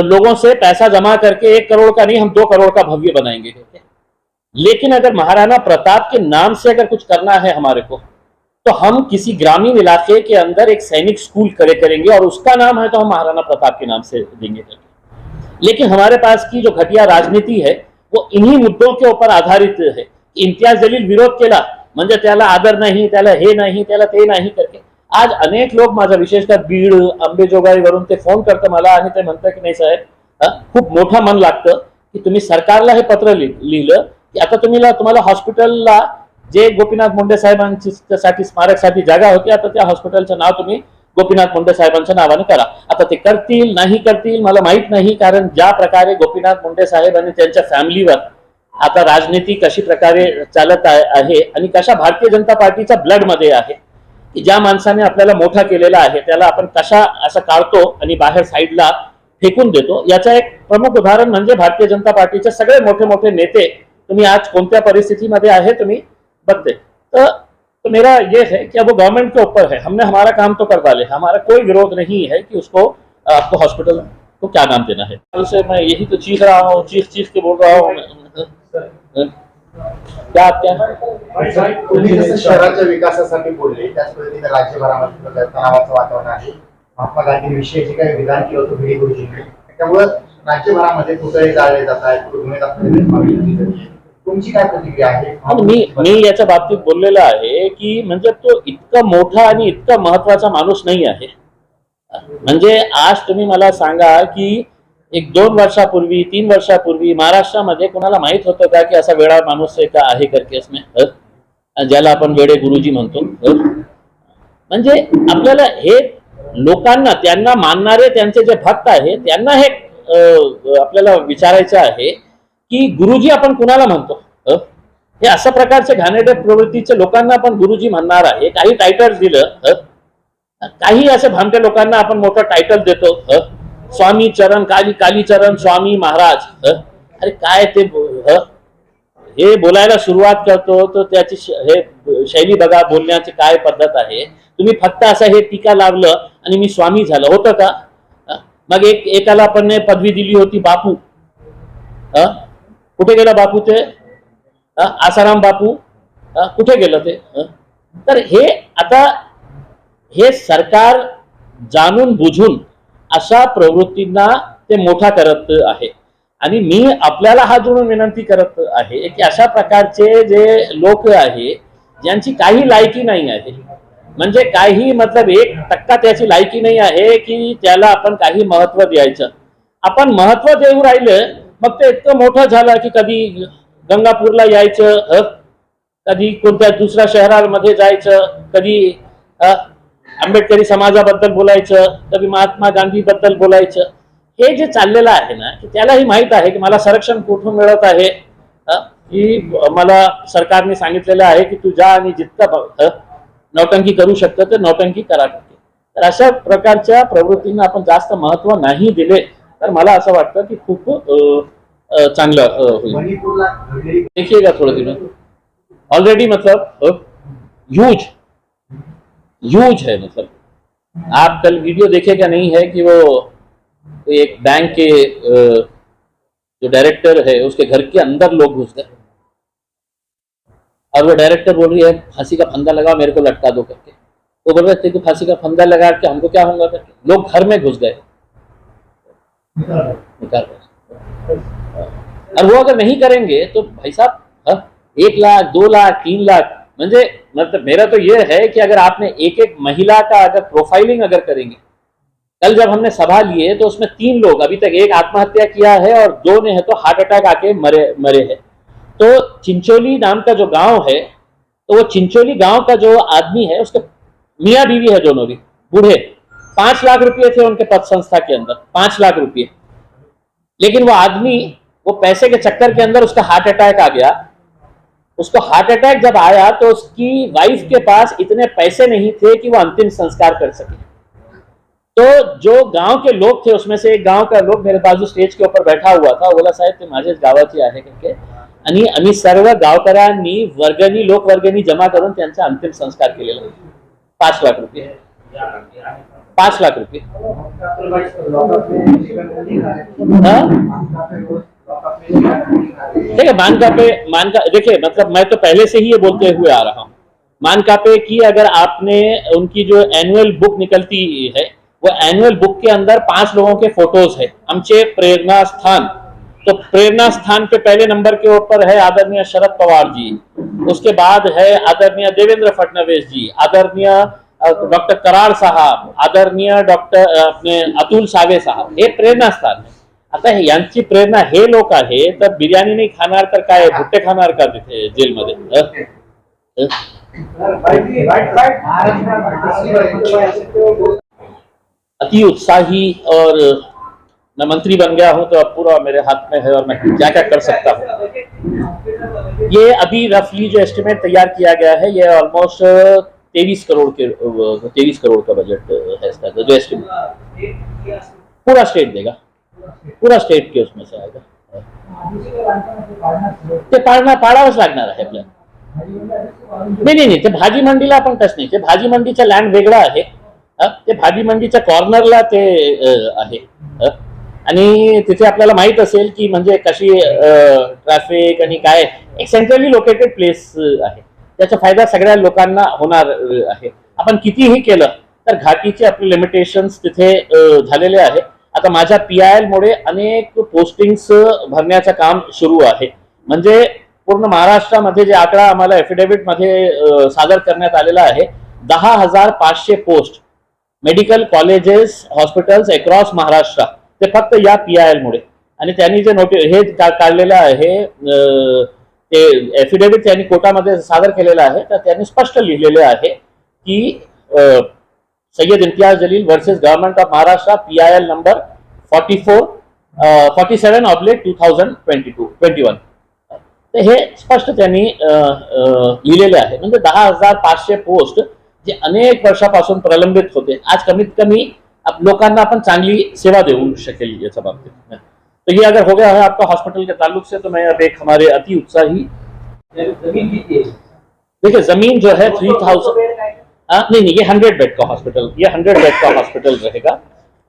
लोगों से पैसा जमा करके 1 करोड़ का नहीं, हम 2 करोड़ का भव्य बनाएंगे करके. लेकिन अगर महाराणा प्रताप के नाम से अगर कुछ करना है हमारे को, तो हम किसी ग्रामीण इलाके के अंदर एक सैनिक स्कूल करेंगे और उसका नाम है तो हम महाराणा प्रताप के नाम से देंगे करके. लेकिन हमारे पास की जो घटिया राजनीति है वो इन्हीं मुद्दों के ऊपर आधारित है. इम्तियाज जलील विरोध केला म्हणजे त्याला आदर नाही, त्याला हे नाही, त्याला ते नाही करके. आज अनेक लोक माझा विशेषतः बीड अंबेजोगाईवरून ते फोन करतं मला आणि ते म्हणतात की नाही साहेब खूप मोठं मन लागतं की तुम्ही सरकारला हे पत्र लिहिलं की आता तुम्हाला हॉस्पिटलला जे गोपीनाथ मुंडे साहेबांसाठी स्मारकसाठी जागा होती, आता त्या हॉस्पिटलचं नाव तुम्ही गोपीनाथ मुंडे साहेबांच्या नावाने करा. आता ते करतील नाही करतील मला माहित नाही, कारण ज्या प्रकारे गोपीनाथ मुंडे साहेब आणि त्यांच्या फॅमिलीवर आता राजनीती कशी प्रकारे चालत आहे आणि कशा भारतीय जनता पार्टीच्या ब्लड मध्ये आहे की ज्या माणसाने आपल्याला मोठा केलेला आहे त्याला आपण कशा असं काढतो आणि बाहेर साईडला फेकून देतो. याचं एक प्रमुख उदाहरण म्हणजे भारतीय जनता पार्टीचे सगळे मोठे नेते तुम्ही आज कोणत्या परिस्थितीमध्ये आहे तुम्ही बघते. तो मेरा ये है कि अब वो गवर्नमेंट के ऊपर है. हमने हमारा काम तो कर डाले, हमारा कोई विरोध नहीं है कि उसको आपको हॉस्पिटल को क्या नाम देना है. से मैं यही तो चीख रहा हूँ, चीख के बोल रहा हूँ. तुम्ही जसं शहराच्या विकासासाठी बोलले त्याच पद्धतीने राज्यभरामध्ये तणावाचं वातावरण आहे. महात्मा गांधींविषयी जे काही विधान केलं होतं भिडे गुरुजींनी, त्यामुळे राज्यभरामध्ये पुतळे जाळले जात आहेत. तुमची काय प्रतिक्रिया आहे? मी याच्या बाबतीत बोललेलं आहे की म्हणजे तो इतका मोठा आणि इतका महत्वाचा माणूस नाही आहे. म्हणजे आज तुम्ही मला सांगा की 1-2 वर्षापूर्वी 3 वर्षापूर्वी महाराष्ट्रामध्ये कोणाला माहित होतं का की असा वेळा माणूस का आहे करके इसमें, ज्याला आपण वेडे गुरुजी म्हणतो. म्हणजे आपल्याला हे लोकांना त्यांना मानणारे त्यांचे जे भक्त आहे त्यांना हे आपल्याला विचारायचं आहे की गुरुजी आपण कुणाला म्हणतो. हे अशा प्रकारचे घाणेरडे प्रवृत्तीचे लोकांना आपण गुरुजी म्हणणार आहे. काही टायटल्स दिलं, काही असे भामटे लोकांना आपण मोठं टायटल देतो, स्वामी चरण काली चरण स्वामी महाराज. अरे काय ते हे बोलायला सुरुवात करतो तर त्याची हे शैली बघा, बोलण्याची काय पद्धत आहे. तुम्ही फक्त असं हे टीका लावलं आणि मी स्वामी झालं होतं का. मग एकाला आपण पदवी दिली होती बापू, कुठे गेला बापू ते, आसाराम बापू कुठे गेलं ते. तर हे आता हे सरकार जाणून बुझून अशा प्रवृत्तींना ते मोठा करत आहे. आणि मी आपल्याला हात जोडून विनंती करत आहे की अशा प्रकारचे जे लोक आहे ज्यांची काही लायकी नाही आहे, म्हणजे काही मतलब 1% त्याची लायकी नाही आहे की त्याला आपण काही महत्व द्यायचं. आपण महत्व देऊ राहिलं मग ते इतकं मोठं झालं की कधी गंगापूरला यायचं, कधी कोणत्या दुसऱ्या शहरामध्ये जायचं, कधी आंबेडकरी समाजाबद्दल बोलायचं, कधी महात्मा गांधी बद्दल बोलायचं. हे जे चाललेलं आहे ना, की त्यालाही माहित आहे की मला संरक्षण कुठून मिळत आहे, की मला सरकारने सांगितलेलं आहे की तू जा आणि जितका नौटंकी करू शकतं ते नौटंकी करा. तर अशा प्रकारच्या प्रवृत्तींना आपण जास्त महत्व नाही दिले तर मला असं वाटतं की खूप चांगलं होईल. मणिपूरला घडलेली देखिएगा थोड़े दिनों ऑलरेडी मतलब ह्यूज ह्यूज है. मतलब आप कल वीडियो देखेगा नहीं है कि वो एक बैंक के जो डायरेक्टर है उसके घर के अंदर लोग घुस गए और वो डायरेक्टर बोल रही है फांसी का फंदा लगा मेरे को लटका दो करके. वो बोल रहे थे कि फांसी का फंदा लगा के हमको क्या होगा करके. लोग घर में घुस गए निकाल रहे. और वो अगर नहीं करेंगे तो भाई साहब 1 लाख 2 लाख 3 लाख म्हणजे मतलब मेरा तो ये है कि अगर आपने एक एक महिला का अगर प्रोफाइलिंग अगर करेंगे. कल जब हमने सभा लिए तो उसमें 3 लोग अभी तक, एक आत्महत्या किया है और 2 ने है तो हार्ट अटैक आके मरे हैं. तो चिंचोली नाम का जो गांव है, तो वो चिंचोली गांव का जो आदमी है उसके मियाँ बीवी है दोनों भी बूढ़े. 5 लाख रुपए थे उनके पद संस्था के अंदर, 5 लाख रुपए. लेकिन वो आदमी वो पैसे के चक्कर के अंदर उसका हार्ट अटैक आ गया. उसको हार्ट अटैक जब आया तो उसकी वाइफ के पास इतने पैसे नहीं थे कि वो अंतिम संस्कार कर सके. तो जो गांव के लोग थे उसमें से एक गांव का लोग मेरे बाजू स्टेज के ऊपर बैठा हुआ था. बोला साहेब ते माझ्याच गावाची आहे करके. आणि आम्ही सर्व गावकऱ्यांनी वर्गणी लोकवर्गणी जमा करून त्यांचा अंतिम संस्कार केलेला. 5 लाख रुपये 5 लाख रुपये. ठीक है. मानका देखिए मतलब मैं तो पहले से ही ये बोलते हुए आ रहा हूँ. मानकापे की अगर आपने उनकी जो एनुअल बुक निकलती है वो एनुअल बुक के अंदर 5 लोगों के फोटोज है. आमचे प्रेरणा स्थान, तो प्रेरणा स्थान पे पहले नंबर के ऊपर है आदरणीय शरद पवार जी, उसके बाद है आदरणीय देवेंद्र फडणवीस जी, आदरणीय डॉक्टर कराड साहब, आदरणीय डॉक्टर अपने अतुल सावे साहब. हे प्रेरणा स्थान आहे. आता यांची प्रेरणा हे लोक आहे तर बिर्याणी नाही खाणार तर काय भुट्टे खाणार का तिथे जेलमध्ये. अति उत्साही और मैं मंत्री बन गया हूं तो अब पूरा मेरे हाथ में है और मैं क्या क्या कर सकता हूं. ये अभी रफली जो एस्टिमेट तैयार किया गया है ये ऑलमोस्ट 23 करोड़ का बजट है इसका. जो एस्टिमेट पूरा स्टेट देगा, पूरा स्टेट के उसमें से आएगा. ते पाडावंच लागणार आहे आपल्याला. नाही ते भाजी मंडीला आपण टच नाही. ते भाजी मंडीचं लँड वेगळं आहे. ते भाजी मंडीच्या कॉर्नरला ते आहे. आणि तिथे आपल्याला माहित असेल की म्हणजे कशी ट्रॅफिक आणि काय एक सेंट्रली लोकेटेड प्लेस आहे. त्याचा फायदा सगळ्या लोकांना होणार आहे. आपण कितीही केलं तर घाटीचे आपले लिमिटेशन्स तिथे झालेले आहे. आता माझ्या PIL मुळे अनेक पोस्टिंग्स भरण्याचं काम सुरू आहे. म्हणजे पूर्ण महाराष्ट्रामध्ये जे आकडा आम्हाला एफिडेव्हिट मध्ये सादर करण्यात आलेला आहे 10,500 post medical colleges hospitals across Maharashtra ते फक्त या PIL मुळे. आणि त्यांनी जे हे काढलेलं आहे ते एफिडेव्हिट त्यांनी कोर्टामध्ये सादर केलेलं आहे तर त्यांनी स्पष्ट लिहिलेले आहे की Syed Imtiaz Jaleel versus government of Maharashtra PIL number 47/2021. तर हे स्पष्ट त्यांनी लिहिलेले आहे. म्हणजे 10,500 पोस्ट जे अनेक वर्षापासून प्रलंबित होते आज कमीत कमी लोकांना आपण चांगली सेवा देऊ शकेल याच्या बाबतीत. तो ये अगर हो गया है आपका हॉस्पिटल के ताल्लुक से तो मैं अब एक हमारे अति उत्साही देखिए जमीन जो है 3000 नहीं ये 100 बेड का हॉस्पिटल, ये 100 बेड का हॉस्पिटल रहेगा.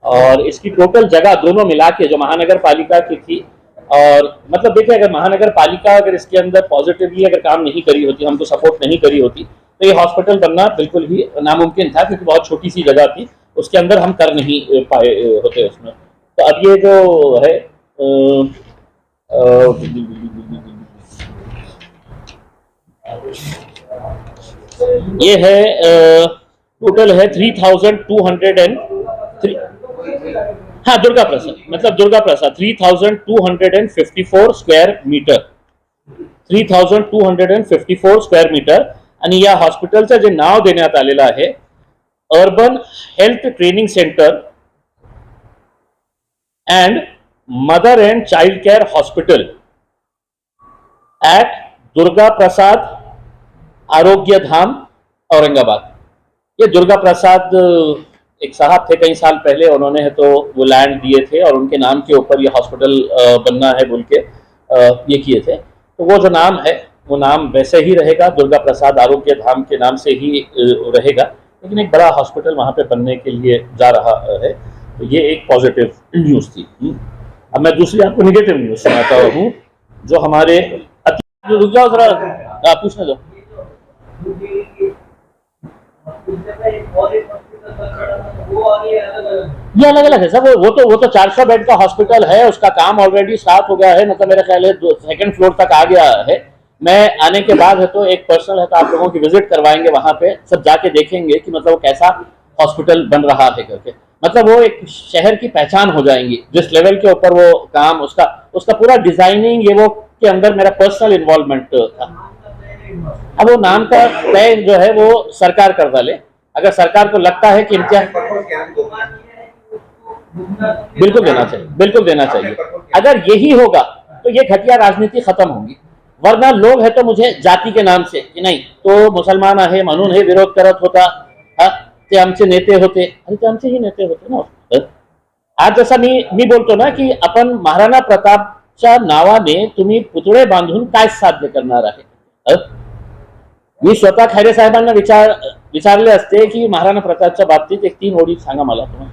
और इसकी टोटल जगह दोनों मिला के जो महानगर पालिका की थी और मतलब देखिए अगर महानगर पालिका अगर इसके अंदर पॉजिटिवली अगर काम नहीं करी होती, हमको सपोर्ट नहीं करी होती तो ये हॉस्पिटल बनना बिल्कुल ही नामुमकिन था क्योंकि बहुत छोटी सी जगह थी उसके अंदर हम कर नहीं पाए होते उसमें. तो अब ये जो है ये है टोटल है 3,203. हाँ दुर्गा प्रसाद मतलब Durga Prasad 3,254 square metre 3,254 square metre. आणि या हॉस्पिटलचं जे नाव देण्यात आलेलं आहे urban health training centre and Mother and Child Care Hospital at Durga Prasad Arogya Dham Aurangabad. ये दुर्गा प्रसाद एक साहब थे, कई साल पहले उन्होंने है तो वो लैंड दिए थे और उनके नाम के ऊपर ये हॉस्पिटल बनना है बोल के ये किए थे। तो वो जो नाम है वो नाम वैसे ही रहेगा, दुर्गा प्रसाद आरोग्य धाम के नाम से ही रहेगा, लेकिन एक बड़ा हॉस्पिटल वहाँ पे बनने के लिए जा रहा है। तो ये एक पॉजिटिव न्यूज़ थी। अब मैं दूसरी आपको नेगेटिव न्यूज़ सुनाता हूँ, जो हमारे रुक जाओ जरा, पूछने दो। ये अलग अलग है सब, वो तो 400 बेड का हॉस्पिटल है, उसका काम ऑलरेडी स्टार्ट हो गया है, मतलब मेरे ख्याल है 2nd फ्लोर तक आ गया है। मैं आने के बाद है तो एक पर्सनल है तो आप लोगों की विजिट करवाएंगे, वहां पे सब जाके देखेंगे कि मतलब वो कैसा हॉस्पिटल बन रहा है करके। मतलब वो एक शहर की पहचान हो जाएंगी जिस लेवल के ऊपर वो काम, उसका पूरा डिजाइनिंग ये वो के अंदर मेरा पर्सनल इन्वॉल्वमेंट था। अब वो नाम का तय जो है वो सरकार कर डाले, अगर सरकार को लगता है कि इम्तियाज बिल्कुल देना चाहिए। अगर यही होगा तो ये घटिया राजनीति खत्म होगी, वरना लोग है तो मुझे जाति के नाम से कि नहीं तो मुसलमान आहे म्हणून हे विरोध करत होता, ते आमचे नेते होते, अरे ते आमचे ही नेते होते ना। आज जसा मी बोलतो ना की आपण महाराणा प्रतापच्या नावाने तुम्ही पुतळे बांधून काय साध्य करणार आहे। मी स्वतः खैरे साहेबांना विचारले असते की महाराणा प्रतापच्या बाबतीत एक 3 ओळी सांगा मला तुम्ही,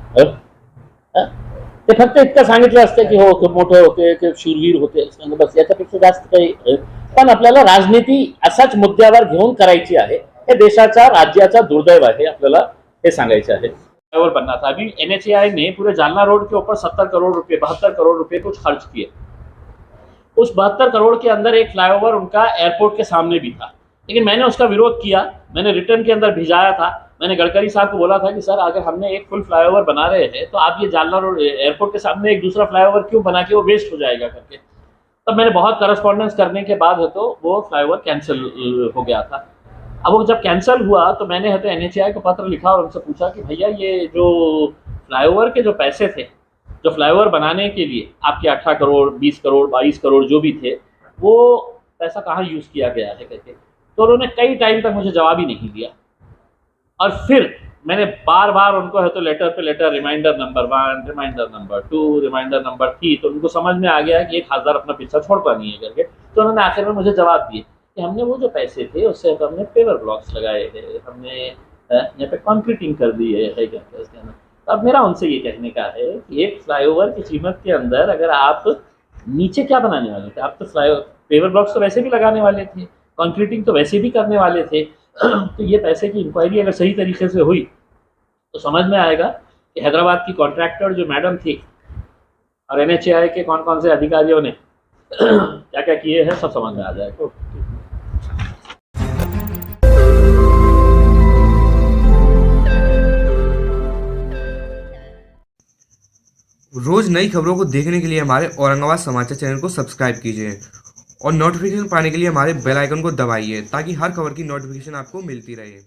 ते फक्त इतकं सांगितलं असतं की हो खूप मोठे होते, ते शूरवीर होते, बस याच्यापेक्षा जास्त काही। पण आपल्याला राजनीती असाच मुद्द्यावर घेऊन करायची आहे, हे देशाच्या राज्याचा दुर्दैव आहे, आपल्याला हे सांगायचे आहे। फ्लाईओवर बनना था, अभी NHAI ने पूरे जालना रोड के ऊपर 70 करोड़ रुपए 72 करोड़ रुपए कुछ खर्च किए। उस 72 करोड़ के अंदर एक फ्लाईओवर उनका एयरपोर्ट के सामने भी था, लेकिन मैंने उसका विरोध किया, मैंने रिटर्न के अंदर भिजाया था। मैंने गडकरी साहब को बोला था कि सर अगर हमने एक फुल फ्लाईओवर बना रहे हैं तो आप ये जालना रोड एयरपोर्ट के सामने एक दूसरा फ्लाईओवर क्यों बना के, वो वेस्ट हो जाएगा करके। तब मैंने बहुत करस्पॉन्डेंस करने के बाद है तो वो फ्लाईओवर कैंसिल हो गया था। अब वो जब कैंसिल हुआ तो मैंने है तो NHAI को पत्र लिखा और उनसे पूछा कि भैया ये जो फ्लाईओवर के जो पैसे थे, जो फ्लाईओवर बनाने के लिए आपके 18 करोड़ 20 करोड़ 22 करोड़ जो भी थे, वो पैसा कहाँ यूज़ किया गया है करके। तो उन्होंने कई टाइम तक मुझे जवाब ही नहीं दिया, और फिर मैंने बार बार उनको है तो लेटर पे letter, reminder number 1, reminder number 2, reminder number 3, तो उनको समझ में आ गया कि एक हज़ार अपना पीछा छोड़ता नहीं है करके। तो उन्होंने आखिर में मुझे जवाब दिए कि हमने वो जो पैसे थे उससे तो हमने पेवर ब्लॉक्स लगाए थे, हमने यहाँ पे कंक्रीटिंग कर दी है करके उसके अंदर। तो अब मेरा उनसे ये कहने का है कि एक फ्लाईओवर की कीमत के अंदर अगर आप नीचे क्या बनाने वाले थे, आप तो पेवर ब्लॉक्स तो वैसे भी लगाने वाले थे, कंक्रीटिंग तो वैसे भी करने वाले थे। तो ये पैसे की इंक्वायरी अगर सही तरीके से हुई तो समझ में आएगा कि हैदराबाद की कॉन्ट्रैक्टर जो मैडम थी और NHAI के कौन कौन से अधिकारियों ने क्या क्या किए हैं, सब समझ में आ जाएगा। रोज नई खबरों को देखने के लिए हमारे औरंगाबाद समाचार चैनल को सब्सक्राइब कीजिए और नोटिफिकेशन पाने के लिए हमारे बेल आइकन को दबाइए ताकि हर खबर की नोटिफिकेशन आपको मिलती रहे।